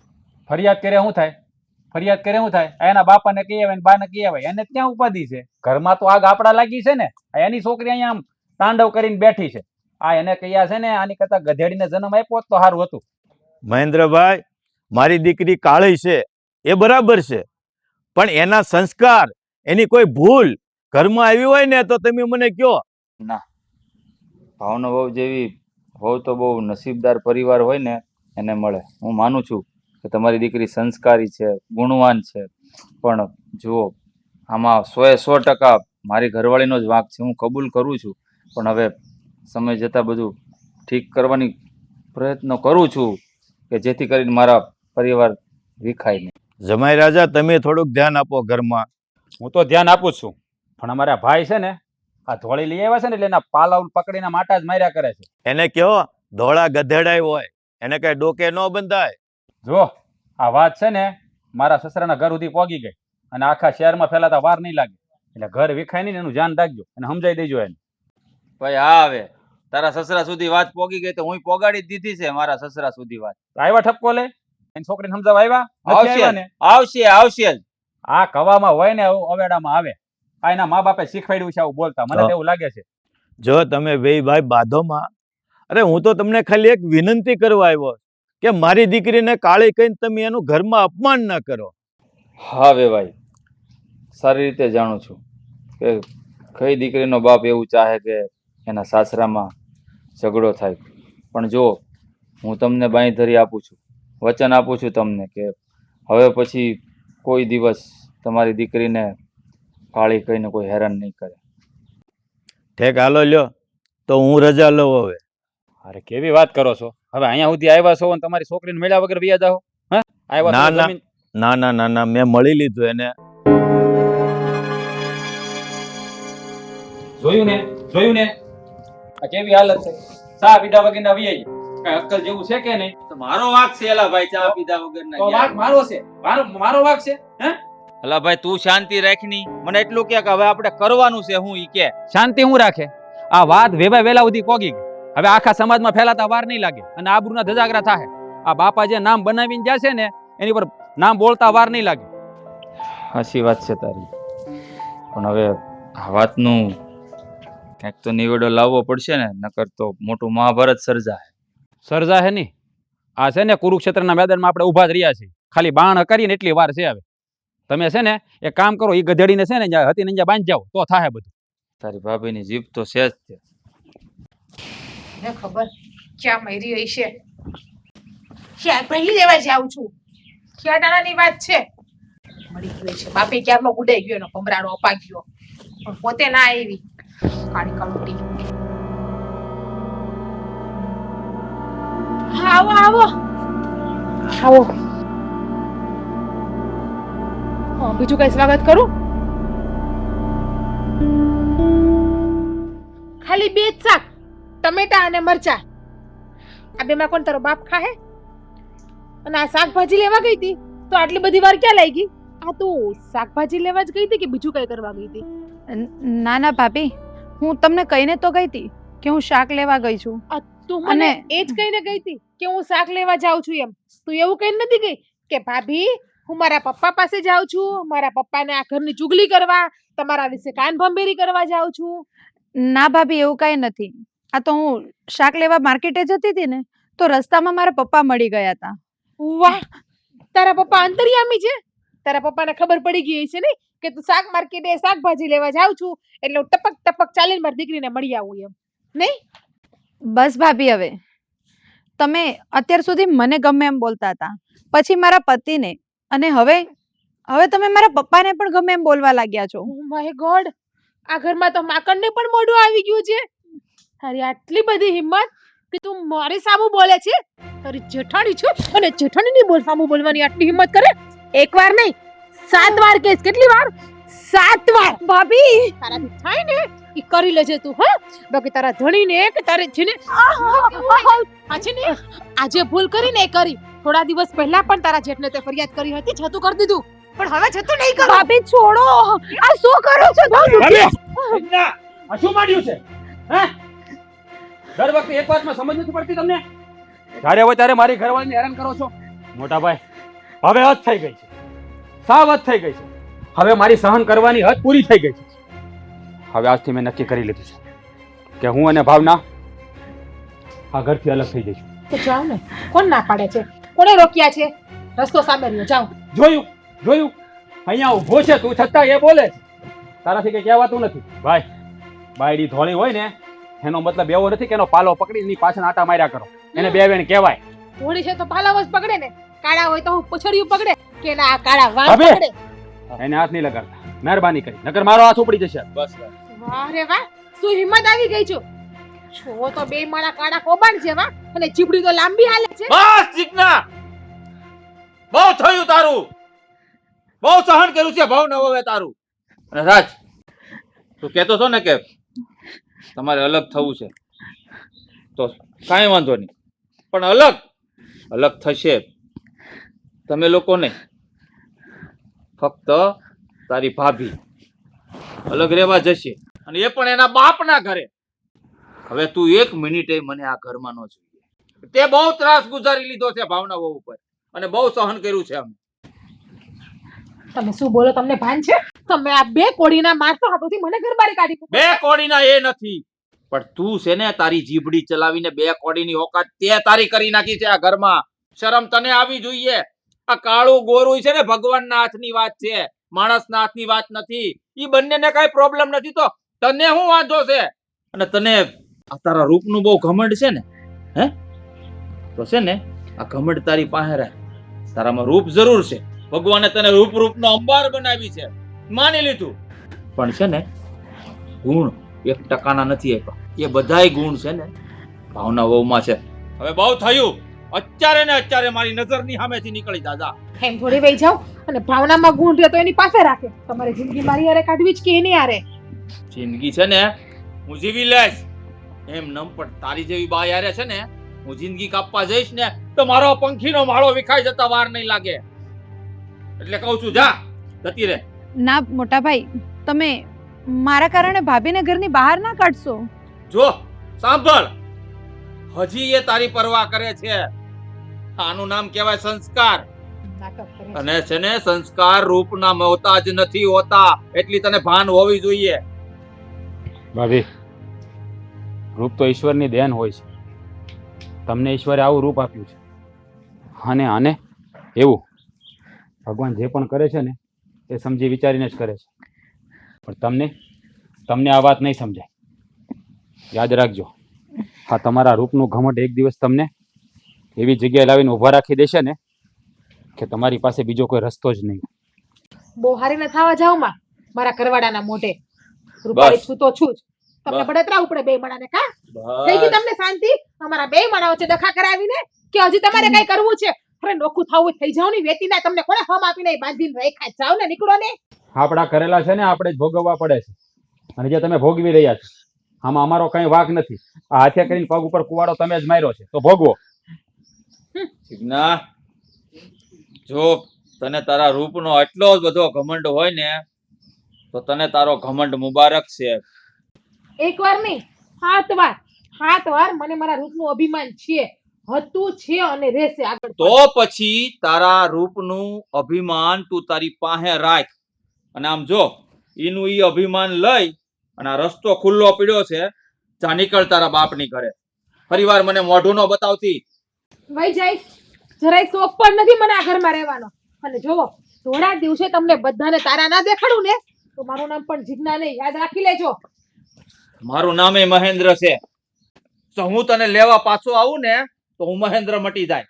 ફરિયાદ કરે શું થાય? ફરિયાદ કરે શું થાય? આ એના બાપાને કહી આવે ને બાને કહી આવે, એને ક્યાં ઉપાધિ છે? ઘરમાં તો આગ આપડા લાગી છે ને. આ એની છોકરી અહીંયા આમ તાંડવ કરીને બેઠી છે. આ એને કહ્યા છે ને, આની કરતા ગધેડીને જન્મ આપ્યો તો સારું હતું. મહેન્દ્રભાઈ, મારી દીકરી કાળી છે એ બરાબર છે, પણ એના સંસ્કાર, એની કોઈ ભૂલ ઘરમાં આવી હોય ને તો તમે મને કહો. ના, ભાવનો વહુ જેવી વહુ તો બહુ નસીબદાર પરિવાર હોય ને એને મળે. હું માનું છું કે તમારી દીકરી સંસ્કારી છે, ગુણવાન છે, પણ જુઓ આમાં 100% મારી ઘરવાળીનો જ વાંક છે. હું કબૂલ કરું છું, પણ હવે સમય જતાં બધું ઠીક કરવાની પ્રયત્ન કરું છું કે જેથી કરીને મારા પરિવાર વિખાય નહીં. જમાઈ રાજા, તમે થોડુંક ધ્યાન આપો ઘરમાં. હું તો ધ્યાન આપું જ છું, પણ અમારા ભાઈ છે ને આ ધોળી લઈ આવ્યા છે ને એટલે એના પાલાવ પકડીને માટા જ માર્યા કરે છે. એને કહો ધોળા ગધેડાય હોય, એને કઈ ડોકે ન બંધાય. જો આ વાત છે ને મારા સસરાના ઘર સુધી પહોંચી ગઈ અને આખા શહેરમાં ફેલાતા વાર નહીં લાગે. એટલે ઘર વિખાય નહીં ને એનું ધ્યાન રાખજો અને સમજાઈ દેજો એને. ભાઈ હા, હવે તારા સસરા સુધી વાત પોગી ગઈ તો હું પોગાડી જ દીધી છે મારા સસરા સુધી વાત. આવ્યા ઠપકો લે, એની છોકરીને સમજાવવા આવ્યા? નથી આવ્યા ને? આવશે જ. આ કવામાં હોય ને અવેડામાં આવે. આ એના મા બાપે શીખવાડ્યું છે આવું બોલતા, મને તો એવું લાગે છે. જો તમે બે ભાઈ બાધોમાં, અરે હું તો તમને ખાલી એક વિનંતી કરવા આવ્યો કે મારી દીકરીને કાળી કહીને તમે એનું ઘરમાં અપમાન ના કરો. હા ભાઈ, સારી રીતે જાણું છું કે કઈ દીકરીનો બાપ એવું ચાહે કે એના સાસરામાં ઝઘડો થાય. પણ જો હું તમને બાંયધરી આપું છું, વચન આપું છું તમને કે હવે પછી કોઈ દિવસ તમારી દીકરીને કાળી કહીને કોઈ હેરાન નહીં કરે. ઠેક, હાલો લ્યો તો હું રજા લઉં હવે. અરે કેવી વાત કરો છો? હવે અહીંયા સુધી આવ્યા છો અને તમારી છોકરીને મળ્યા વગર વયા જાઓ? હા, આવ્યા ના, તો ના. જમીન- ના ના ના ના, મેં મળી લીધું એને. જોયું ને આ કેવી હાલત છે. ચા પીધા વગરના વયા જાય. કઈ અક્કલ જેવું છે કે નહીં? તો મારો વાંક છે એલા ભાઈ, ચા પીધા વગર તો વાંક મારો છે, મારો વાંક છે. અલા ભાઈ તું શાંતિ રાખની, મને એટલું કે હવે આપણે કરવાનું છે હું ઈ કે. શાંતિ હું રાખે? આ વાત વેવા વેલા સુધી પોગી ગઈ. હવે આખા સમાજમાં ફેલાતા વાર નહીં લાગે અને આબરૂના ધજાગરા થાય. આ બાપા જે નામ બનાવીને જાય છે ને એની પર નામ બોલતા વાર નહીં લાગે. સાચી વાત છે તારી, પણ હવે આ વાતનું ક્યાંક તો નિવેડો લાવવો પડશે ને, નકર તો મોટું મહાભારત સર્જા હે નહીં. આ છે ને કુરુક્ષેત્રના મેદાનમાં આપણે ઊભા જ રહ્યા છીએ. ખાલી બાણ કરીને એટલી વાર છે. હવે તમે છે ને એક કામ કરો, એ ગધેડીને છે ને જ્યાં હતી ને ત્યાં બાંધી જાઓ તો થાય બધું. તારી ભાભીની જીભ તો છે જ તે. મને ખબર ક્યાં મરી રહી છે. ક્યાં પહેલી લેવા જાઉં છું. ક્યાં ટાણાની વાત છે. મળી ગઈ છે. બાપે ક્યારનો ઉડાઈ ગયો, એનો ભમરાડો અપાગ્યો, પણ પોતે ના આવી. કાળી કલટી. આવો આવો આવો. હા, બીજું કઈ સ્વાગત કરું? ખાલી બે જ શાક, ટમેટા અને મરચા. આ બેમાં કોણ તારો બાપ ખાહે? અને આ શાકભાજી લેવા ગઈ હતી તો આટલી બધી વાર ક્યાં લાગી? આ તું શાકભાજી લેવા જ ગઈ હતી કે બીજું કઈ કરવા ગઈ હતી? ના ના ભાભી, હું તમને કહીને તો ગઈ હતી કે હું શાક લેવા ગઈ છું. તું મને અને- એ જ કહીને ગઈ હતી કે હું શાક લેવા જાઉં છું એમ. તું એવું કહીને નથી ગઈ કે ભાભી હું મારા પપ્પા પાસે જાઉં છું, મારા પપ્પાને આ ઘરની ચુગલી કરવા, તમારા વિશે કાન ભંભેરી કરવા જાઉં છું? ના ભાભી, એવું કાંઈ નથી. આ તો હું શાક લેવા માર્કેટે જતી હતી ને તો રસ્તામાં મારા પપ્પા મળી ગયા હતા. વાહ, તારા પપ્પા અંતર્યામી છે. તારા પપ્પાને ખબર પડી ગઈ છે ને કે તું શાક માર્કેટે શાકભાજી લેવા જાઉં છું એટલે હું ટપક ટપક ચાલીને મારી દીકરીને મળી આવું એમ. નહીં? બસ ભાભી, હવે તમે અત્યાર સુધી મને ગમે એમ બોલતા હતા, પછી મારા પતિને, અને હવે તમે મારા પપ્પાને પણ ગમે એમ બોલવા લાગ્યા છો. ઓ માય ગોડ, આ ઘરમાં તો માકણને પણ મોઢું આવી ગયું છે. તારી આટલી બધી હિંમત કે તું મારી સામું બોલે છે? તારી જેઠાણી છે અને જેઠાણીની સામું બોલવાની આટલી હિંમત કરે? એકવાર નહીં 7 વાર કહીશ. કેટલી વાર? 7 વાર. ભાભી, તારાથી થાય ને ઈ કરી લેજે તું. હા, બાકી તારા ધણીને કે તારે જેને આ છે ને આજે ભૂલ કરીને એ કરી. થોડા દિવસ પહેલા પણ તારા જેઠને તે ફરિયાદ કરી હતી, છતું કરી દીધું, પણ હવે છતું નહીં કરો. ભાભી છોડો, આ શું કરો છો તમે? આ શું માંડ્યું છે? હે? દર વખતે એક વાતમાં સમજ નથી પડતી તમને? જ્યારે હોય ત્યારે મારી ઘરવાળીને હેરાન કરો છો. મોટા ભાઈ, હવે હદ થઈ ગઈ છે. સાવ હદ થઈ ગઈ છે. હવે મારી સહન કરવાની હદ પૂરી થઈ ગઈ છે. હવે આજથી મેં નક્કી કરી લીધું છે કે હું અને ભાવના આ ઘરથી અલગ થઈ જઈશું. તો જાવ ને, કોણ ના પાડે છે? કોણે રોક્યા છે? રસ્તો સામે રહ્યો, જાવ. જોયું અહીંયા ઊભો છે તું, છતાં એ બોલે છે. તારાથી કઈ કહેવાતું નથી. ભાઈ, બાયડી ધોળી હોય ને એનો મતલબ એવો નથી કે એનો પાલો પકડી એની પાછળ આટા માર્યા કરો. એને બે વેણ કહેવાય. ધોળી છે તો પાલાવ જ પકડે ને, કાળા હોય તો હું પૂછડ્યું પકડે કે ના કાળા વાળ હવે. પકડે. એને હાથ નહીં લગાડતા, મહેરબાની કરી, નકર મારો હાથ ઉપડી જશે. બસ વાહ રે વાહ, શું હિંમત આવી ગઈ છો. છો તો બે મારા કાળા કોબાણ જેવા અને ચીપડી તો લાંબી હાલે છે. બસ ચીકના, બહુ થયું તારું. બહુ સહન કર્યું છે ભાવ ન હવે તારું. અને રાજ, તું કહેતો છો ને કે તમારે અલગ થવું છે, તો કાંઈ વાંધો નહીં, પણ અલગ થશે. તમે લોકો નહીં, ફક્ત તારી ભાભી અલગ રહેવા જશે, અને એ પણ એના બાપના ઘરે. હવે તું એક મિનિટે મને આ ઘરમાં ન જોઈએ. તે બહુ ત્રાસ ગુજારી લીધો છે ભાવના વહુ ઉપર, અને બહુ સહન કર્યું છે અમે. તમે શું બોલો? તમને ભાન છે? તમે આ બે કોડીના મારતો હાથોથી મને ઘર બારી કાઢી મૂકો. બે કોડીના એ નથી, પણ તું છે ને તારી જીભડી ચલાવીને બે કોડીની ઓકાત તે તારી કરી નાખી છે આ ઘરમાં. શરમ તને આવી જોઈએ. આ કાળું ગોરું છે ને ભગવાનના હાથની વાત છે, માણસના હાથની વાત નથી. ઈ બંનેને કઈ પ્રોબ્લેમ નથી, તો તને શું વાંધો છે? અને તને આ તારા રૂપનું બહુ ઘમંડ છે ને, હે? તો છે ને આ ઘમંડ તારી પાસે રાખ. તારામાં રૂપ જરૂર છે, ભગવાને તને રૂપનો અંબાર બનાવી છે, માની લીધું, પણ છે ને ગુણ 1% નથી આપ્યા. એ બધાય ગુણ છે ને ભાવના વહુમાં છે. હવે બહુ થયું. અત્યારે ને અત્યારે મારી નજરની સામેથી નીકળી જા. એમ થોડી વહી જાવ અને ભાવનામાં ગુણ રહે તો એની પાસે રાખે. તમારે જિંદગી મારી હારે કાઢવી જ કે એની હારે? જિંદગી છે ને હું જીવી લઈશ એમ નમ, પણ તારી જેવી બા યારે છે ને હું જિંદગી કાપવા જઈશ ને તો મારો પંખીનો માળો વિખાઈ જતા વાર નહીં લાગે. એટલે કહું છું, જા, જતી રહે. ના મોટા ભાઈ, તમે મારા કારણે ભાભીને ઘરની બહાર ના કાઢશો. જો સાંભળ, હજી એ તારી પરવા કરે છે. આનું નામ કહેવાય સંસ્કાર. નાટક કરે છે. અને છે ને સંસ્કાર રૂપના મોહતાજ નથી હોતા, એટલી તને ભાન હોવી જોઈએ. ભાભી, રૂપ તો ઈશ્વરની દેન હોય છે. તમને ઈશ્વરે આવું રૂપ આપ્યું છે, અને આને એવું ભગવાન જે પણ કરે છે ને એ સમજી વિચારીને જ કરે છે. પણ તમને આ વાત નહીં સમજાય. યાદ રાખજો, આ તમારા રૂપનું ઘમંડ એક દિવસ તમને એવી જગ્યાએ લાવીને ઊભા રાખી દેશે ને કે તમારી પાસે બીજો કોઈ રસ્તો જ નહીં. બહુ હારીને થવા જાવ માં મારા કરવાડાના મોઢે. રૂપાળી છું તો છું જ. તમને બસ. બળતરા ઉપડે બે મણાને. કા થઈ ગઈ તમને શાંતિ? અમારા બે મણા વચ્ચે દખા કરાવીને કે હજી તમારે કઈ કરવું છે? અરે નોખું થવું થઈ જાવ ને વેતીના. તમને કોને હમ આપીને બાંધીને રાખ્યા? જાવ ને, નીકળો ને. આપણા કરેલા છે ને આપણે જ ભોગવવા પડે છે, અને જે તમે ભોગવી રહ્યા છો આમાં અમારો કઈ વાંક નથી. આ હાથે કરીને પગ ઉપર કુવાડો તમે જ માર્યો છે, તો ભોગવો. જીજ્ઞા, જો તને તારા રૂપનો આટલો જ બધો ઘમંડ હોય ને તો તને તારો ઘમંડ મુબારક છે. એકવાર નહીં, 7 વાર 7 વાર મને મારા રૂપનું અભિમાન છે, હતું છે અને રહેશે આગળ તો પછી તારા રૂપનું અભિમાન તું તારી પાસે રાખ. અને આમ જો ઈનું ઈ અભિમાન લઈ અને આ રસ્તો ખુલ્લો પડ્યો છે, જા નીકળ તારા બાપની ઘરે. ફરીવાર મને મોઢું ન બતાવતી. વઈ જઈશ, જરાય શોખ પણ નથી મને આ ઘરમાં રહેવાનો. અને જોવો, થોડા દિવસે તમને બધાને તારા ના દેખાડું ને તો મારું નામ પણ જીજ્ઞા નહીં, યાદ રાખી લેજો. મારું નામે મહેન્દ્ર છે. તો હું તને લેવા પાછો આવું ને તો હું મહેન્દ્ર મટી જાય.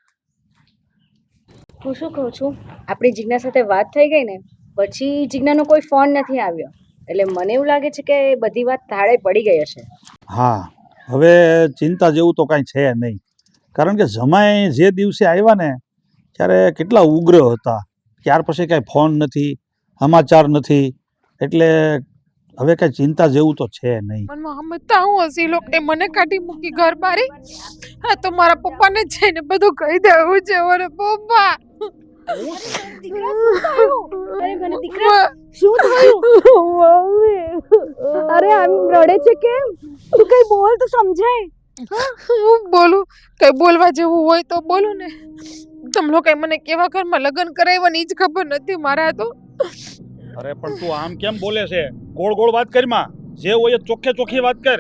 હું શું કહું છું, આપણી જીજ્ઞા સાથે વાત થઈ ગઈ ને પછી જીજ્ઞાનો કોઈ ફોન નથી આવ્યો, એટલે મને એવું લાગે છે કે બધી વાત થાળે પડી ગઈ હશે. હા, હવે ચિંતા જેવું તો કાંઈ છે નહીં, કારણ કે જમાઈ જે દિવસે આવ્યા ને ત્યારે કેટલા ઉગ્ર હતા. ત્યાર પછી કાંઈ ફોન નથી, સમાચાર નથી, એટલે હવે કાંઈ ચિંતા જેવું તો છે નહીં. મનમાં સમજતા હું હસી લોકોને મને કાઢી મૂકી ઘર બારી. હા તો મારા પપ્પાને જઈને બધું કહી દેવું છે. ઓરે પપ્પા, શું થયું? અરે આમ રડે છે કેમ? તું કઈ બોલ તો સમજાય. હું બોલું, કઈ બોલવા જેવું હોય તો બોલું ને. તમ લોકો મને કેવા ઘરમાં લગ્ન કરાવ્યા ની જ ખબર નથી મારા તો. અરે પણ તું આમ કેમ બોલે છે? ગોળ ગોળ વાત કરમાં, જે હોય એ ચોખ્ખે ચોખ્ખી વાત કર.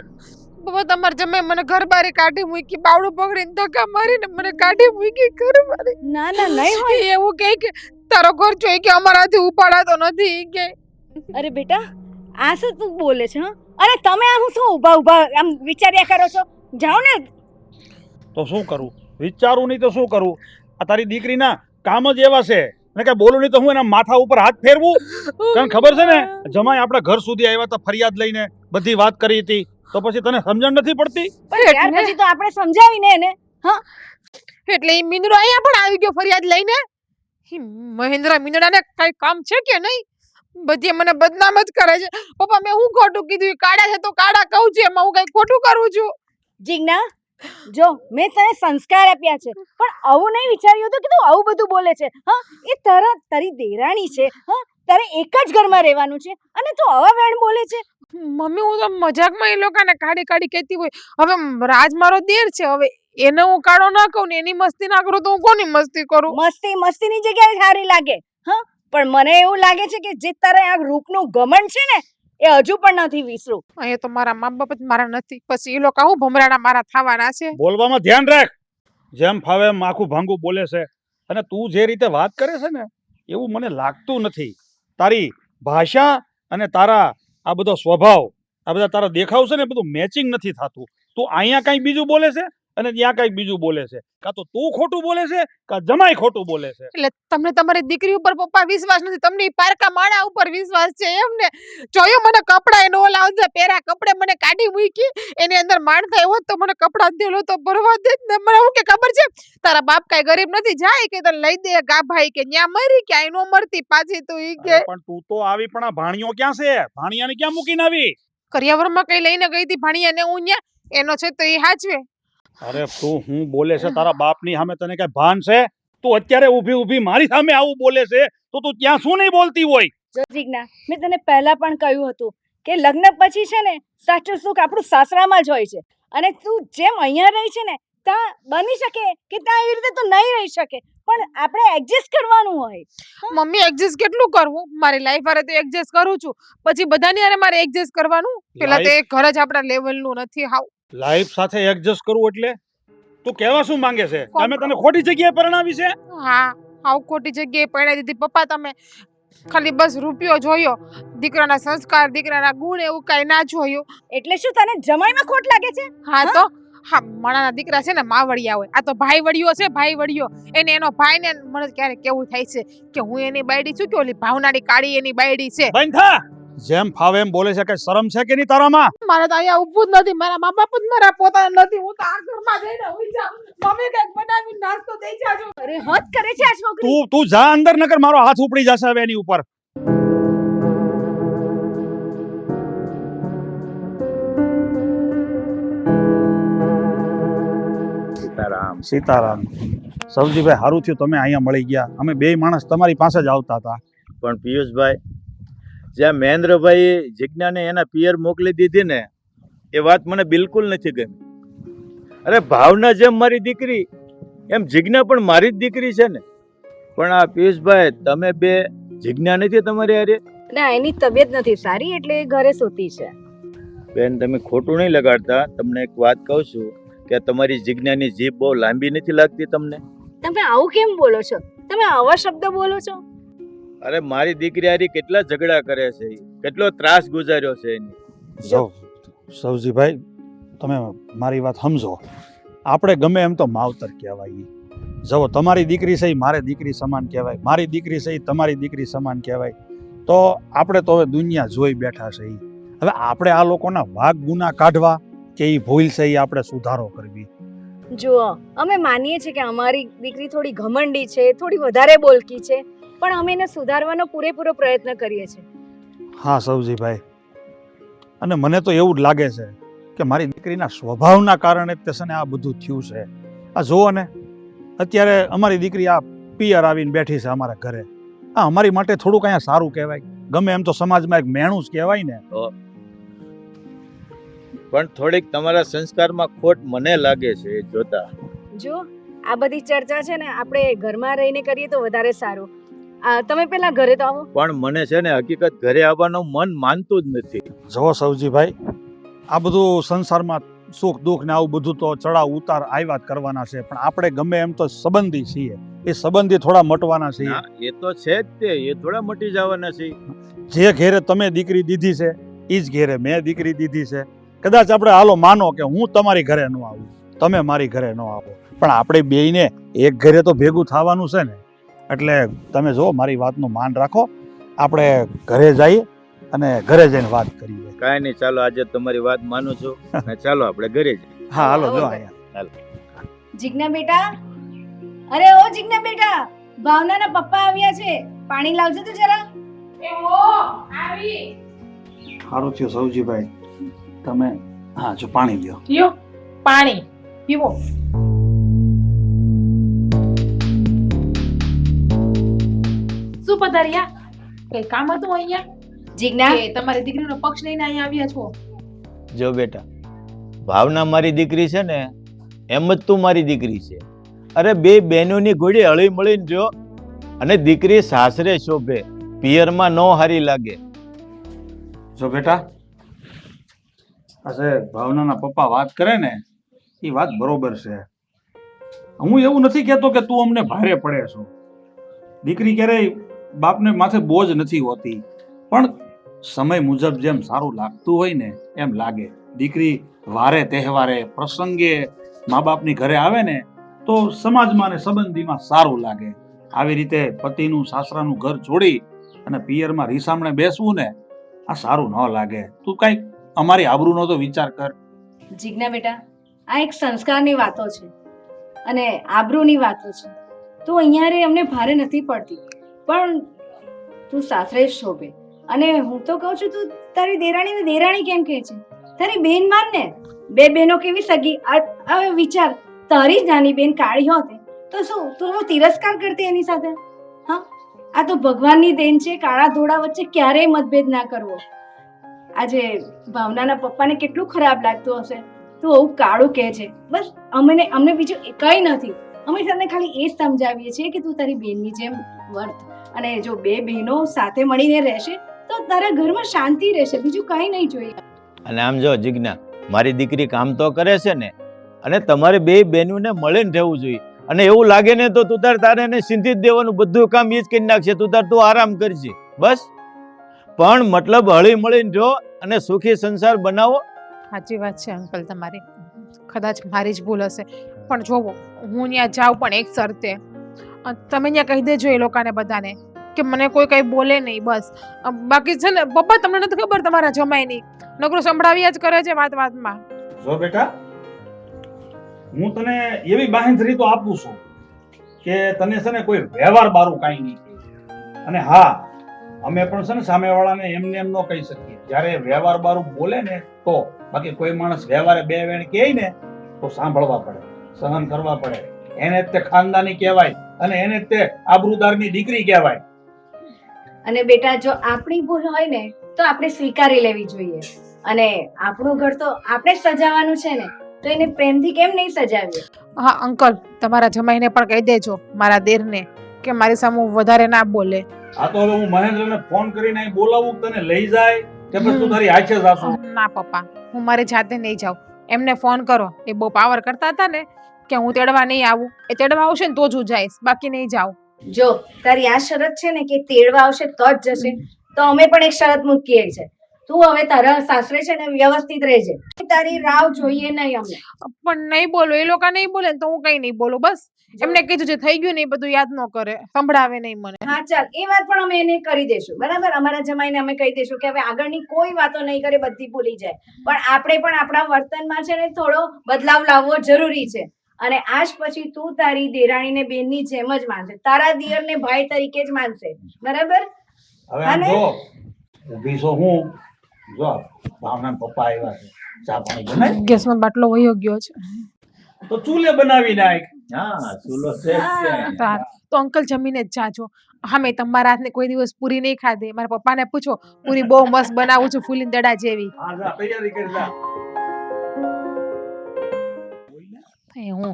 બાબા તમાર જમે મને ઘર બારી કાઢી મૂકી, બાવડું પકડીને ધક્કા મારીને મને કાઢી મૂકી ઘર બારી. ના ના નહીં હોય. એવું કહે કે તારો ઘર જોઈ કે અમારાથી ઉપાડાતો નથી ઈ કે. અરે બેટા, આ શું તું બોલે છે? હા, અરે તમે આમ શું ઊભા ઊભા આમ વિચાર્યા કરો છો? જાઓ ને. તો શું કરું? વિચારું નહીં તો શું કરું? આ તારી દીકરીના કામ જ એવા છે ને કે બોલું નહીં તો હું એના માથા ઉપર હાથ ફેરવું. કારણ ખબર છે ને, જમાઈ આપણા ઘર સુધી આવ્યા હતા ફરિયાદ લઈને, બધી વાત કરી હતી, તો પછી તને સમજણ નથી પડતી? પણ ત્યાર પછી તો આપણે સમજાવીને એને. હા, એટલે ઈ મીંદડો અહીંયા પણ આવી ગયો ફરિયાદ લઈને. ઈ મહેન્દ્ર મીંદડાને કઈ કામ છે કે નહીં? બધી મને બદનામ જ કરે છે. પપ્પા મેં હું ખોટું કીધું? ઈ કાળા છે તો કાળા કહું છું, એમાં હું કઈ ખોટું કરું છું? જીજ્ઞા, જો મેં તને સંસ્કાર આપ્યા છે, પણ આવું નહીં વિચાર્યું હતું કે તું આવું બધું બોલે છે. હા, એ તારી દેરાણી છે. હા, તારે એક જ ઘરમાં રહેવાનું છે અને તું આવા વેણ બોલે છે. મમ્મી હું તો મજાકમાં એ લોકોને કાઢી કાઢી કહેતી હોય. હવે રાજ મારો દેર છે, હવે એને હું કાળો ના કહું ને એની મસ્તી ના કરું તો હું કોની મસ્તી કરું? મસ્તીની જગ્યાએ સારી લાગે. હા, પણ મને એવું લાગે છે કે જે તારે આ રૂપનું ઘમંડ છે ને એ હજુ પણ નથી વિસરું. અહીંયા તો મારા મા બાપ જ મારા નથી, પછી એ લોકો હું ભમરાડા મારા થવાના છે. બોલવામાં ધ્યાન રાખ. જેમ ફાવે એમ આખું ભાંગું બોલે છે, અને તું જે રીતે વાત કરે છે ને એવું મને લાગતું નથી. તારી ભાષા અને તારા આ બધો સ્વભાવ, આ બધા તારા દેખાવ છે ને બધું મેચિંગ નથી થતું. તું અહીંયા કંઈક બીજું બોલે છે અને ત્યાં કંઈક બીજું બોલે છે. કાં તો તું ખોટું બોલે છે કાં જમાઈ ખોટું બોલે છે. એટલે તમને તમારી દીકરી ઉપર પપ્પા વિશ્વાસ નથી, તમને ઈ પારકા માળા ઉપર વિશ્વાસ છે એમ ને? જોયું મને કપડા નો લાવજે, પેરા કપડે મને કાઢી મૂકી, એની અંદર માણ થાય હોત તો મને કપડા દેલો તો ભરવા દે જ ને. મને હું કે ખબર છે તારા બાપ કાઈ ગરીબ નથી, જાય કે તને લઈ દે ગાભાઈ કે ન્યા મરી કે આઈ નો મરતી પાછી તું ઈ કે. પણ તું તો આવી પણ આ ભાણિયો ક્યાં છે? ભાણિયાને ક્યાં મૂકીને આવી? કરિયાવરમાં કઈ લઈને ગઈ હતી ભાણિયાને હું ન્યા, એનો છે તો એ હાચવે. અરે તું હું બોલે છે તારા બાપની સામે? તને કઈ ભાન છે? તું અત્યારે ઊભી ઊભી મારી સામે આવું બોલે છે તો તું ત્યાં શું નહીં બોલતી હોય? જો જીજ્ઞા, મેં તને પહેલા પણ કહ્યું હતું કે લગ્ન પછી છે ને સાચું સુખ આપણું સાસરામાં જ હોય છે, અને તું જેમ અહીંયા રહી છે ને ત્યાં બની શકે કે ત્યાં એવી રીતે તું નહીં રહી શકે, પણ આપણે એડજસ્ટ કરવાનું હોય. મમ્મી એડજસ્ટ કેટલું કરવું? મારી લાઈફ હારે તો એડજસ્ટ કરું છું, પછી બધાની હારે મારે એડજસ્ટ કરવાનું? પેલા તો એ ઘર જ આપણા લેવલનું નથી. હાવ લાઈફ સાથે એડજસ્ટ કરવું એટલે તું કહેવા શું માંગે છે? તમે તને ખોટી જગ્યાએ પરણાવી છે? હા, હાવ ખોટી જગ્યાએ પરણાવી દીધી પપ્પા તમે. ખાલી બસ રૂપિયો જોયો, દીકરાના સંસ્કાર, દીકરાના ગુણ એવું કઈ ના જોયું. એટલે શું તને જમાઈમાં ખોટ લાગે છે? હા તો હા, માણાના દીકરા છે ને માવડિયા હોય, આ તો ભાઈ વડિયો છે. ભાઈ વડિયો એને એનો ભાઈ ને મને ક્યારેક કેવું થાય છે કે હું એની બાયડી છું કે ઓલી ભાવનાડી કાળી એની બાયડી છે. બંધ થા. જેમ ફાવે એમ બોલે છે. કઈ શરમ છે કે નહીં તારામાં? મારે તો અહીંયા ઊભું જ નથી, મારા મા બાપ જ મારા પોતાના નથી. હું તો આ ઘરમાં જઈને હોઈ જાઉં. મમ્મી કઈક બનાવી નાસ્તો દઈ જાજો. અરે હદ કરે છે આ છોકરી. તું જા અંદર, નકર મારો હાથ ઉપડી જશે હવે એની ઉપર. સીતારામ. સૌજીભાઈ સારું થયું તમે અહીંયા મળી ગયા. અમે બે માણસ તમારી પાસે જ આવતા હતા. પણ પિયુષભાઈ, જ્યાં મહેન્દ્રભાઈએ જિજ્ઞાને એના પિયર મોકલી દીધી ને, એ વાત મને બિલકુલ નથી ગમી. અરે ભાવના જેમ મારી દીકરી એમ જિજ્ઞા પણ મારી જ દીકરી છે ને. પણ આ પિયુષભાઈ, તમે બે જિજ્ઞા નથી તમારી હારે? ના, એની તબિયત નથી સારી એટલે એ ઘરે સૂતી છે. બેન, તમે ખોટું નહીં લગાડતા. તમને એક વાત કહું છું કે તમારી જિજ્ઞાની જીભ બહુ લાંબી નથી લાગતી તમને? તમે આવું કેમ બોલો છો? તમે આવા શબ્દ બોલો છો? અરે મારી દીકરી હારી કેટલા ઝઘડા કરે છે, કેટલો ત્રાસ ગુજાર્યો છે એની. સૌજીભાઈ, તમે મારી વાત સમજો. આપણે ગમે એમ તો માવતર કહેવાય. જુઓ, તમારી દીકરી છે એ મારી દીકરી સમાન કહેવાય, મારી દીકરી છે એ તમારી દીકરી સમાન કહેવાય. તો આપણે તો હવે દુનિયા જોઈ બેઠા છે. હવે આપણે આ લોકોના વાગ ગુના કાઢવા કે એ ભૂલ છે એ આપણે સુધારો કરવી. જુઓ, અમે માનીએ છીએ કે અમારી દીકરી થોડી ઘમંડી છે, થોડી વધારે બોલકી છે, પણ અમે એને સુધારવાનો પૂરેપૂરો પ્રયત્ન કરીએ છીએ. હા સૌજીભાઈ, અને મને તો એવું જ લાગે છે કે મારી દીકરીના સ્વભાવના કારણે જ તે છે ને આ બધું થયું છે. આ જુઓ ને, અત્યારે અમારી દીકરી આ પિયર આવીને બેઠી છે અમારા ઘરે. આ અમારી માટે થોડુંક અહીંયા સારું કહેવાય. ગમે એમ તો સમાજમાં એક મેણું જ કહેવાય ને. પણ થોડીક તમારા સંસ્કારમાં ખોટ મને લાગે છે એ જોતા. જો આ બધી ચર્ચા છે ને આપણે ઘરમાં રહીને કરીએ તો વધારે સારું. તમે પેલા ઘરે તો આવો. પણ મને છે ને હકીકત ઘરે આવવાનું મન માનતું જ નથી. જુઓ સૌજીભાઈ, આ બધું સંસારમાં સુખ દુઃખ ને આવું બધું તો ચડાવ ઉતાર આવ્યા જ કરવાના છે. પણ આપણે ગમે એમ તો સંબંધી છીએ. એ સંબંધી થોડા મટવાના છીએ. હા, એ તો છે જ તે. એ થોડા મટી જવાના છે. જે ઘેરે તમે દીકરી દીધી છે એ જ ઘેરે મેં દીકરી દીધી છે. કદાચ આપણે હાલો માનો કે હું તમારી ઘરે ન આવું, તમે મારી ઘરે ન આવો, પણ આપણે બેયને એક ઘરે તો ભેગું થવાનું છે ને. એટલે તમે જો, મારી વાતનું માન રાખો. આપણે ઘરે જઈએ અને ઘરે જઈને વાત કરીએ. કાંઈ નહીં, ચાલો આજે તમારી વાત માનું છું. અને ચાલો આપણે ઘરે જઈએ. હા હાલો, જો અહીંયા. જિજ્ઞા બેટા, અરે ઓ જિજ્ઞા બેટા, ભાવનાના પપ્પા આવ્યા છે, પાણી લાવજો તો જરા. સારું થયું સૌજીભાઈ, તમે હા જો પાણી લ્યો. લ્યો પાણી પીવો. શું પધાર્યા? કઈ કામ હતું અહીંયા? જિજ્ઞા, કે તમારી દીકરીનો પક્ષ લઈને અહીંયા આવ્યા છો? જો બેટા, ભાવના મારી દીકરી છે ને એમ જ તું મારી દીકરી છે. અરે બે બહેનોની ઘોડી હળી મળીને જો. અને દીકરી સાસરે શોભે, પિયરમાં નો હારી લાગે. જો બેટા, આજે ભાવનાના પપ્પા વાત કરે ને એ વાત બરોબર છે. હું એવું નથી કહેતો કે તું અમને ભારે પડે છો. દીકરી ક્યારેય બાપને માથે બોજ નથી હોતી. પણ સમય મુજબ જેમ સારું લાગતું હોય ને એમ લાગે. દીકરી વારે તહેવારે પ્રસંગે મા બાપની ઘરે આવે ને તો સમાજમાં ને સંબંધીમાં સારું લાગે. આવી રીતે પતિનું સાસરાનું ઘર છોડી અને પિયરમાં રીસામણે બેસવું ને આ સારું ન લાગે. તું કઈક અમારી આબરૂનો તો વિચાર કર. જિજ્ઞા બેટા, આ એક સંસ્કારની વાતો છે અને આબરૂની વાતો છે. તું અહીંયા રે અમને ભારે નથી પડતી, પણ તું સાસરે જ શોભે. અને હું તો કહું છું, તું તારી દેરાણીને દેરાણી કેમ કહે છે? તારી બેન માન ને. બે બહેનો કેવી સગી. હવે વિચાર, તારી જ નાની બેન કાળી હોત તો શું તું તિરસ્કાર કરતી એની સાથે? હા, આ તો ભગવાનની દેન છે. કાળા ધોળા વચ્ચે ક્યારેય મતભેદ ના કરવો. આજે ભાવનાના પપ્પાને કેટલું ખરાબ લાગતું હશે તું આવું કાળું કહે છે. બસ અમને બીજું કંઈ નથી. અમે તને ખાલી એ જ સમજાવીએ છીએ કે તું તારી બેનની જેમ વર્ત. અને જો બે બહેનો સાથે મળીને રહેશે તો તારા ઘરમાં શાંતિ રહેશે, બીજું કંઈ નહીં જોઈએ. અને આમ જો જિજ્ઞા, મારી દીકરી કામ તો કરે છે ને, અને તમારે બે બહેનોને મળીને રહેવું જોઈએ. અને એવું લાગે ને તો તું તારે એને સિંધી જ દેવાનું, બધું કામ એ જ કરી નાખશે. તું આરામ કરજે બસ. પણ મતલબ હળી મળીને રહો અને સુખી સંસાર બનાવો. સાચી વાત છે અંકલ તમારી. કદાચ મારી જ ભૂલ હશે, પણ જોવો, હું ત્યાં જાઉં પણ એક શરતે. તમે ત્યાં કહી દેજો એ લોકોને બધાને કે મને કોઈ કઈ બોલે નહીં બસ. બાકી છે ને પપ્પા, તમને નથી ખબર તમારા જમાઈની નકરો સંભળાવ્યા જ કરે છે વાત વાતમાં. જો બેટા, હું તને એવી બાંહેધરી તો આપું છું કે તને છે ને કોઈ વ્યવહાર બારું કાંઈ નહીં. અને હા, અમે પણ છે ને સામેવાળાને એમને એમ ન કહી શકીએ. જ્યારે વ્યવહાર બારું બોલે ને તો. બાકી કોઈ માણસ વ્યવહારે બે વેણ કહે ને તો સાંભળવા પડે, સહન કરવા પડે. એને જ તે ખાનદાની કહેવાય અને એને જ તે આબરૂદારની દીકરી કહેવાય. અને બેટા જો આપણી ભૂલ હોય ને તો આપણે સ્વીકારી લેવી જોઈએ. અને આપણું ઘર તો આપણે જ સજાવવાનું છે ને, તો એને પ્રેમથી કેમ નહીં સજાવીએ? હા અંકલ, તમારા જમાઈને પણ કહી દેજો મારા દેરને કે મારી સામે વધારે ના બોલે. આ તો હવે હું મહેન્દ્રને ફોન કરીને અહીં બોલાવું કે તને લઈ જાય કે પછી તું તારી હાથે જ આવું? ના પપ્પા, હું મારી જાતે નહીં જાઉં. એમને ફોન કરો, એ બહુ પાવર કરતા હતા ને કે હું તેડવા નહીં આવું. એ તેડવા આવશે ને તો જ હું જઈશ, બાકી નહીં જાઉં. જો તારી આ શરત છે ને કે તેડવા આવશે તો જ જશે, તો અમે પણ એક શરત મૂકીએ છે. તું હવે તારા સાસરે છે ને વ્યવસ્થિત રહેજે. તારી રાહ જોઈએ નહીં અમને. પણ નહીં બોલો, એ લોકો નહીં બોલે ને તો હું કઈ નહીં બોલું. બસ એમને કીધું છે થઈ ગયું ને એ બધું યાદ ન કરે, સંભળાવે નહીં મને. હા ચાલ, એ વાત પણ અમે એને કરી દેશું, બરાબર? અમારા જમાઈને અમે કહી દેશું કે હવે આગળની કોઈ વાતો નહીં કરે, બધી ભૂલી જાય. પણ આપણે પણ આપણા વર્તનમાં છે ને થોડો બદલાવ લાવવો જરૂરી છે. અને આજ પછી તું તારી દેરાણીને બેનની જેમ જ માનશે, તારા દિયરને ભાઈ તરીકે જ માનશે, બરાબર? હવે આમ જો ઊભી છો હું જો ભાવના પપ્પા આવ્યા છે, ચા પાણી બનાય ગેસમાં બાટલો વયો ગયો છે. તો ચૂલે બનાવી નાખ. હા ચૂલો છે જ ત્યાં. સારું. તો અંકલ જમીને જ જાજો. હા, મેં તમારા હાથની કોઈ દિવસ પૂરી નહીં ખાધી. મારા પપ્પાને પૂછો, પૂરી બહુ મસ્ત બનાવું છું, ફૂલીને દડા જેવી. હા જા તૈયારી કરી જા. એ હું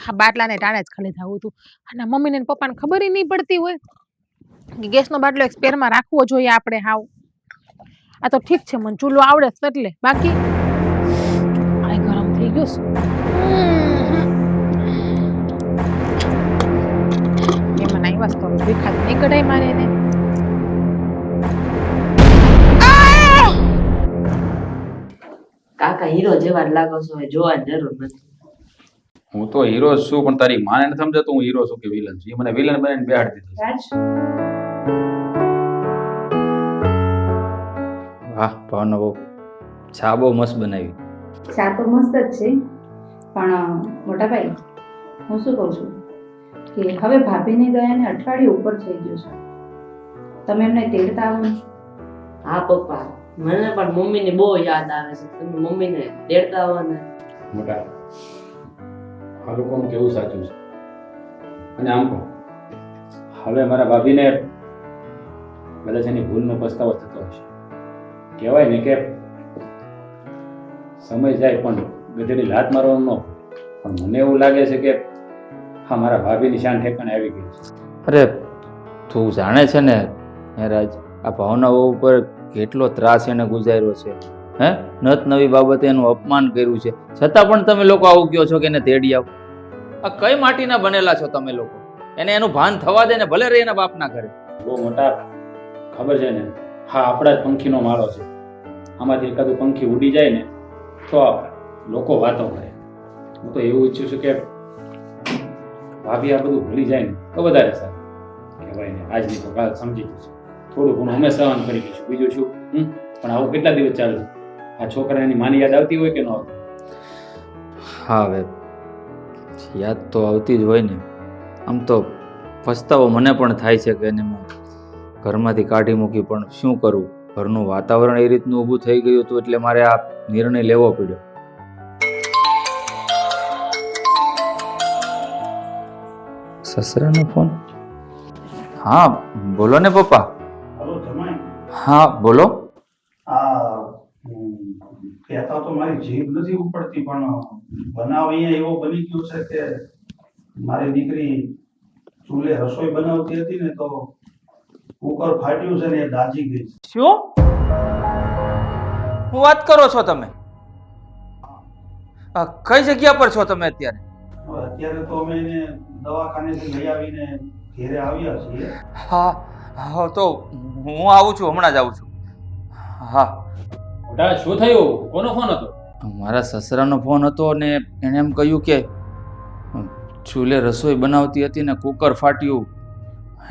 હા બાટલાને ટાણે જ ખાલી થાવું હતું. અને મમ્મીને ને પપ્પાને ખબર ય નહીં પડતી હોય કે ગેસનો બાટલો એક સ્પેરમાં રાખવો જોઈએ આપણે. હાવ આ તો ઠીક છે, મને ચૂલો આવડે છે એટલે. બાકી આ ગરમ થઈ ગયો છે. એમાં નાઈ વાસ કરું, ભીખાત નહીં કઢાય મારે એને. કાકા હીરો જેવા જ લાગો છો, હવે જોવાની જરૂર નથી. હું તો હીરો જ છું, પણ તારી માને નથી સમજાતું હું હીરો છું કે વિલન છું. એ મને વિલન બનાવીને બેહાડી દીધો. રાજ, વાહ ભાવના બહુ ચા બહુ મસ્ત બનાવી. ચા તો મસ્ત જ છે, પણ મોટા ભાઈ હું શું કહું છું કે હવે ભાભીની દયાને અઠવાડિયું ઉપર થઈ ગયું છે. તમે એમને તેડતા આવો ને. હા પપ્પા, મને પણ મમ્મીની બહુ યાદ આવે છે. તમે મમ્મીને તેડતા આવો ને. મોટા આ લોકોનું કેવું સાચું છે. અને આમ કહો, હવે મારા ભાભીને કદાચ એની ભૂલનો પસ્તાવો થતો હશે. કહેવાય ને કે સમય જાય પણ ગધેડી લાત મારવાનું ન. પણ મને એવું લાગે છે કે હા મારા ભાભીની શાન ઠેકાણે આવી ગઈ છે. અરે તું જાણે છે ને હે રાજ, આ ભાવનાઓ ઉપર કેટલો ત્રાસ એને ગુજાર્યો છે. હે નત નવી બાબતે એનું અપમાન કર્યું છે, છતાં પણ તમે લોકો આવું કહો છો કે એને તેડી આવો. આ કઈ માટીના બનેલા છો તમે લોકો? એને એનું ભાન થવા દે ને, ભલે રહે એના બાપના ઘરે. બહુ મોટા ખબર છે ને, હા આપણા જ પંખીનો માળો છે. આમાંથી એકાદું પંખી ઉડી જાય ને તો લોકો વાતો કરે. હું તો એવું ઈચ્છું છું કે ભાભી આ બધું ભૂલી જાય ને તો વધારે સારું કહેવાય ને. આજની તો કાલ સમજી ગયું છે, થોડું ઘણું અમે સહન કરી લઈશું, બીજું શું. પણ આવું કેટલા દિવસ ચાલે? આ છોકરાની માની યાદ આવતી હોય કે ન આવતી? હા હવે યાદ તો આવતી જ હોય ને. આમ તો પસ્તાવો મને પણ થાય છે કે એને મેં ઘરમાંથી કાઢી મૂકી, પણ શું કરું, ઘરનું વાતાવરણ એ રીતનું ઊભું થઈ ગયું હતું એટલે મારે આ નિર્ણય લેવો પડ્યો. સસરાનો ફોન? હા બોલો ને પપ્પા. હાલો જમાઈ. હા બોલો. આ કહેતા તો મારી જીભ નથી ઉપડતી, પણ બનાવ અહીંયા એવો બની ગયો છે કે મારી દીકરી ચૂલે રસોઈ બનાવતી હતી ને તો કુકર ફાટ્યું છે ને એ દાજી ગઈ છે. શું હું વાત કરો છો તમે? કઈ જગ્યા પર છો તમે અત્યારે? હવે અત્યારે તો અમે એને દવાખાનેથી લઈ આવીને ઘેરે આવ્યા છીએ. હા હા તો હું આવું છું, હમણાં જ આવું છું. હા મોટા શું થયું? કોનો ફોન હતો? મારા સસરાનો ફોન હતો ને એણે એમ કહ્યું કે ચૂલે રસોઈ બનાવતી હતી ને કુકર ફાટ્યું,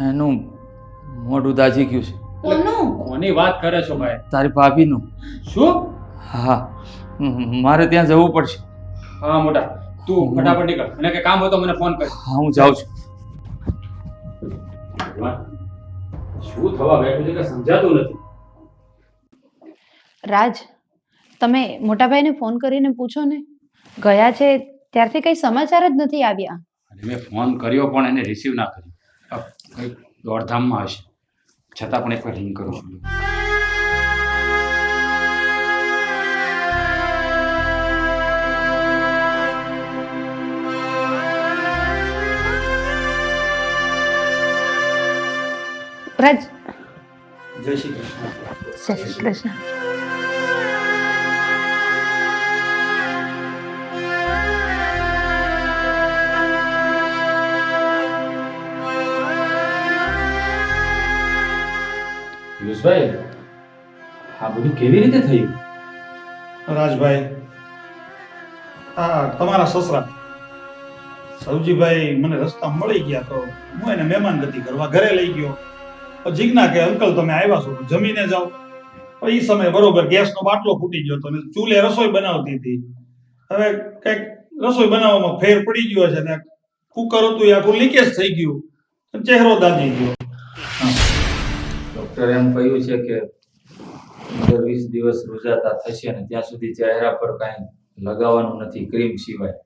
એનું મોઢું દાઝી ગયું છે. કોની વાત કરે છો ભાઈ? તારી ભાભીનું. શું? હા મારે ત્યાં જવું પડશે. હા મોટા, તું ફટાફટ નીકળ, અને કે કામ હોય તો મને ફોન કર. હા હું જાઉં છું. શું થવા બેઠું છે કે સમજાતું નથી. રાજ, તમે મોટા ભાઈને ફોન કરીને પૂછો ને. ગયા છે ત્યારથી કઈ સમાચાર જ નથી આવ્યા. અને મેં ફોન કર્યો પણ એને રિસીવ ના કર્યો. કંઈક દોડધામમાં હશે, છતાં પણ એકવાર રિંગ કરું છું. રાજ, જય શ્રી કૃષ્ણ. જય શ્રી કૃષ્ણ. પિયુષભાઈ, આ બધું કેવી રીતે થયું? રાજભાઈ, આ તમારા સસરા સૌજીભાઈ મને રસ્તા મળી ગયા તો હું એને મહેમાનગતિ કરવા ઘરે લઈ ગયો. તો જીજ્ઞા કે અંકલ તમે આવ્યા છો તો જમીને જાઓ. એ સમયે બરોબર ગેસનો બાટલો ફૂટી ગયો હતો ને ચૂલે રસોઈ બનાવતી હતી. હવે કંઈક રસોઈ બનાવવામાં ફેર પડી ગયો છે ને કુકર હતું એ આખું લીકેજ થઈ ગયું, ચહેરો દાજી ગયો. ડોક્ટરે એમ કહ્યું છે કે 20 દિવસ રૂજાતા થશે ને ત્યાં સુધી ચહેરા પર કાંઈ લગાવવાનું નથી ક્રીમ સિવાય.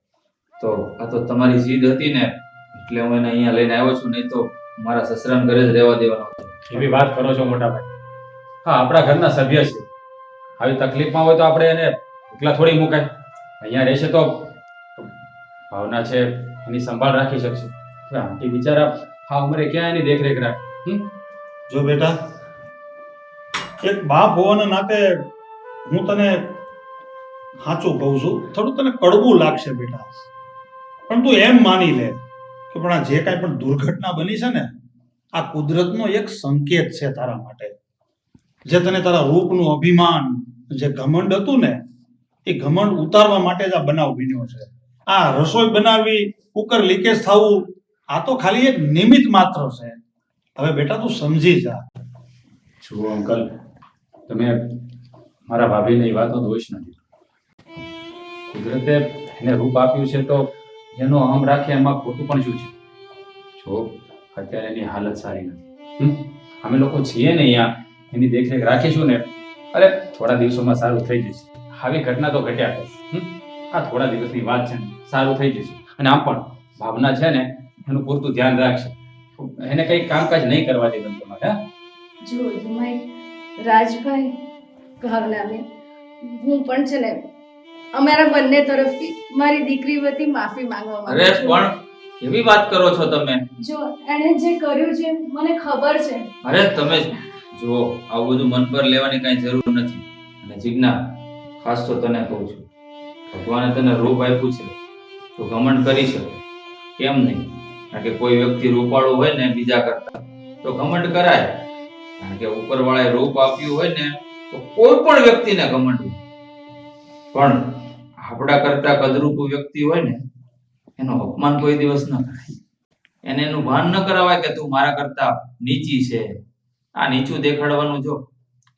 તો આ તો તમારી જીદ હતી ને એટલે હું એને અહીંયા લઈને આવ્યો છું, નહીં તો મારા સસરાને ઘરે જ રહેવા દેવાનો હતો. એવી વાત કરો છો મોટા ભાઈ? હા, આપણા ઘરના સભ્ય છે. આવી તકલીફમાં હોય તો આપણે એને એકલા થોડી મુકાય. અહીંયા રહેશે તો ભાવના છે એની સંભાળ રાખી શકશે. આંટી બિચારા આ ઉંમરે ક્યાં એની દેખરેખ રાખે? જો બેટા, એક બાપ હોવાના નાતે હું તને સાચું કહું છું, થોડું તને કડવું લાગશે બેટા, પણ તું એમ માની લે કે પણ આ જે કાંઈ પણ દુર્ઘટના બની છે ને આ કુદરતનો એક સંકેત છે તારા માટે. જે તને તારા રૂપનું અભિમાન, જે ઘમંડ હતું ને એ ઘમંડ ઉતારવા માટે જ આ બનાવ બન્યો છે. આ રસોઈ બનાવવી, કુકર લીકેજ થવું, આ તો ખાલી એક નિમિત્ત માત્ર છે. હવે બેટા તું સમજી જા. જુઓ અંકલ, તમે મારા ભાભીની વાતનો દોષ નથી. કુદરતે એને રૂપ આપ્યું છે તો એનો અહમ રાખે એમાં ખોટું પણ શું છે? જો અત્યારે એની હાલત સારી નથી. અમે લોકો છીએ ને અહીંયા એની દેખરેખ રાખીશું ને, અરે થોડા દિવસોમાં સારું થઈ જશે. આવી ઘટના તો ઘટ્યા કરે. આ થોડા દિવસની વાત છે ને, સારું થઈ જશે. અને આમ પણ ભાવના છે ને એનું પૂરતું ધ્યાન રાખશે. એને કંઈ કામકાજ નહીં કરવા દે તમારે. હા, જુઓ જમાઈ, રાજભાઈ, ભાવનાબેન, હું પણ છે ને અમારા બંને તરફથી મારી દીકરી વતી માફી માંગવા માંગુ અરે છું. પણ કેવી વાત કરો છો તમે? જો એણે જે કર્યું છે મને ખબર છે. અરે તમે જુઓ, આવું બધું મન પર લેવાની કાંઈ જરૂર નથી. અને જીજ્ઞા, ખાસ તો તને કહું છું, ભગવાને તને રૂપ આપ્યું છે તો ઘમંડ કરી શકે, કેમ નહીં? કારણ કે કોઈ વ્યક્તિ રૂપાળું હોય ને બીજા કરતા તો ઘમંડ કરાય. કારણ કે ઉપરવાળાએ રૂપ આપ્યું હોય ને તો કોઈ પણ વ્યક્તિને ઘમંડ હોય. પણ આપણા કરતા કદરૂપું વ્યક્તિ હોય ને એનું અપમાન કોઈ દિવસ ન કરાય. એને એનું ભાન ન કરાવાય કે તું મારા કરતા નીચી છે. આ નીચું દેખાડવાનું જો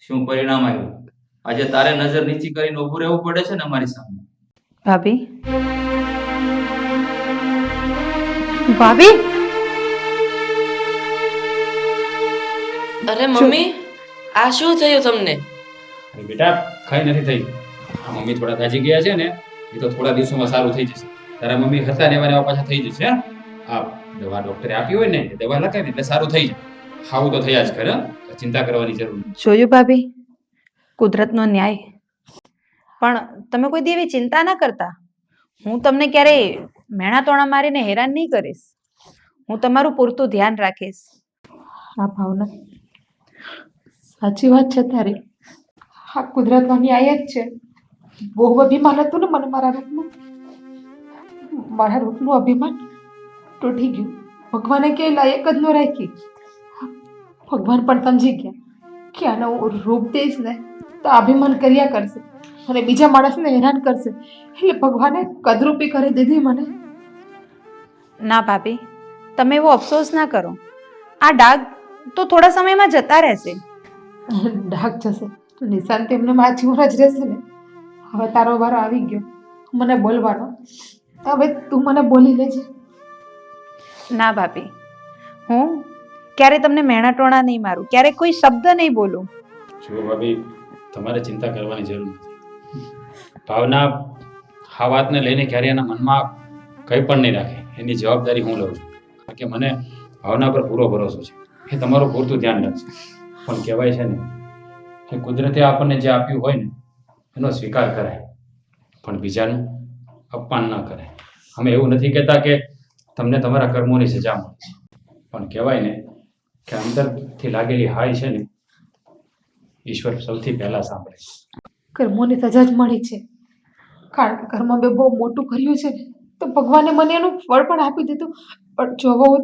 શું પરિણામ આવ્યું. આજે તારે નજર નીચી કરીને ઊભું રહેવું પડે છે ને અમારી સામે. ભાભી, ભાભી, અરે મમ્મી, આ શું થયું તમને? અરે બેટા, કઈ નથી થઈ. આ મમ્મી થોડા દાજી ગયા છે ને, એ તો થોડા દિવસોમાં સારું થઈ જશે. તારા મમ્મી હતા ને એવા પાછા થઈ જશે. હા, દવા ડોક્ટરે આપી હોય ને એ દવા લખાય ને એટલે સારું થઈ જાય. ખાવું તો થયા જ કરે, ચિંતા કરવાની જરૂર નથી. જોયું ભાભી, કુદરતનો ન્યાય. પણ તમે કોઈ દી એવી ચિંતા ના કરતા. હું તમને ક્યારેય મેણા તોણા મારીને હેરાન નહીં કરીશ. હું તમારું પૂરતું ધ્યાન રાખીશ. હા ભાવના, સાચી વાત છે તારી. હા, કુદરતનો ન્યાય જ છે. બહુ અભિમાન હતું ને મને મારા રૂપનું. મારા રૂપનું અભિમાન તૂટી ગયું. ભગવાને ક્યાંય લાયક જ ન રાખી. ભગવાન પણ સમજી ગયા કે આનો હું રૂપ દઈશ ને તો અભિમાન કર્યા કરશે અને બીજા માણસને હેરાન કરશે. એટલે ભગવાને કદરૂપી કરી દીધી મને. ના ભાભી, તમે એવો અફસોસ ના કરો. આ ડાઘ તો થોડા સમયમાં જતા રહેશે. ડાઘ જશે તો નિશાન તેમને મારા જીવન જ રહેશે ને. હવે તારો વારો આવી ગયો મને બોલવાનો. હવે તું મને બોલી લેજે. ના ભાભી, હું ક્યારે તમને મેણા ટોણા નહીં મારું, ક્યારે કોઈ શબ્દ નહીં બોલું. જો ભાભી, તમારે ચિંતા કરવાની જરૂર નથી. ભાવના આ વાતને લઈને ક્યારે એના મનમાં કંઈ પણ નહીં રાખે. એની જવાબદારી હું લઉં છું. કારણ કે મને ભાવના પર પૂરો ભરોસો છે. એ તમારું પૂરતું ધ્યાન રાખશે. પણ કહેવાય છે ને કે કુદરતે આપણને જે આપ્યું હોય ને એનો સ્વીકાર કરાય, પણ બીજાનું અપમાન ન કરાય. અમે એવું નથી કહેતા કે તમને તમારા કર્મોની સજા મળે છે, પણ કહેવાય ને કે અંદરથી લાગેલી હાય છે ને ઈશ્વર સૌથી પહેલા સાંભળે છે. કર્મોની સજા જ મળી છે, કારણ કે કર્મ મેં બહુ મોટું કર્યું છે ને, તો ભગવાને મને એનું ફળ પણ આપી દીધું. પણ જો હું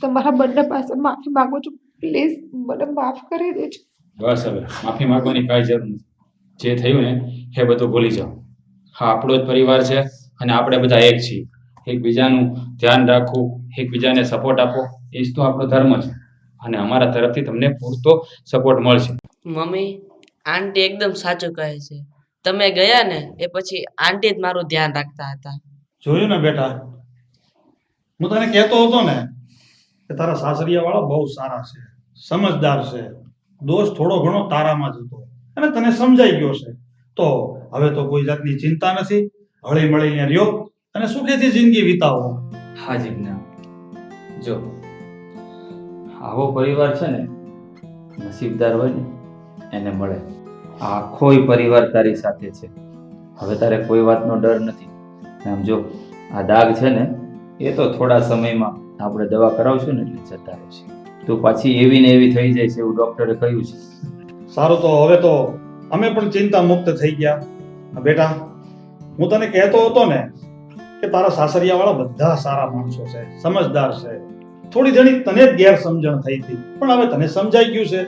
તમારા બંને પાસે માફી માંગુ છું, પ્લીઝ મને માફ કરી દેજો. બસ હવે માફી માંગવાની કાંઈ જરૂર નથી. જે થયું ને એ બધું ભૂલી જાઓ. હા, આપણો જ પરિવાર છે અને આપણે બધા એક છીએ. એકબીજાનું ધ્યાન રાખવું, એકબીજાને સપોર્ટ આપો, એ જ તો આપણો ધર્મ છે. અને અમારા તરફથી તમને પૂરતો સપોર્ટ મળશે. મમ્મી, આંટી એકદમ સાચું કહે છે. તમે ગયા ને એ પછી આંટી જ મારું ધ્યાન રાખતા હતા. જોયું ને બેટા, હું તને કહેતો હતો ને કે તારા સાસરિયા વાળા બહુ સારા છે, સમજદાર છે. દોષ થોડો ઘણો તારામાં જ હતો અને તને સમજાઈ ગયો છે. તો હવે તો કોઈ જાતની ચિંતા નથી. હળી મળીને રહ્યો અને સુખેથી જિંદગી વિતાવો. હા જીજ્ઞા, જો આવો પરિવાર છે ને નસીબદાર હોય ને એને મળે. આખોય પરિવાર તારી સાથે છે. હવે તારે કોઈ વાતનો ડર નથી. આમ જો આ દાગ છે ને એ તો થોડા સમયમાં આપણે દવા કરાવશું ને એટલે જતા રહેશે. તું પાછી એવી ને એવી થઈ જાય છે એવું ડોક્ટરે કહ્યું છે. સારું, તો હવે તો અમે પણ ચિંતા મુક્ત થઈ ગયા. બેટા, હું તને કહેતો હતો ને કે તારા સાસરિયા વાળા બધા સારા માણસો છે, સમજદાર છે. થોડી ઘણી તને જ ગેરસમજણ થઈ હતી, પણ હવે તને સમજાઈ ગયું છે.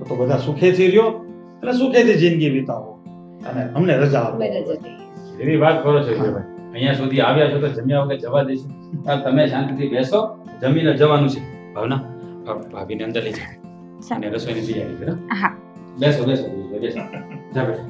તો બધા સુખેથી રહ્યો અને સુખેથી જિંદગી વિતાવો અને અમને રજા આપો. એવી વાત કરો છો કે ભાઈ અહીંયા સુધી આવ્યા છો તો જમ્યા વગર જવા દઈશું? તમે શાંતિથી બેસો, જમીને જવાનું છે. ભાવના, ભાભીને અંદર લઈ જાઓ અને રસોઈની તૈયારી કરો. હા. બેસો બેસો બેસો. જા બેસો.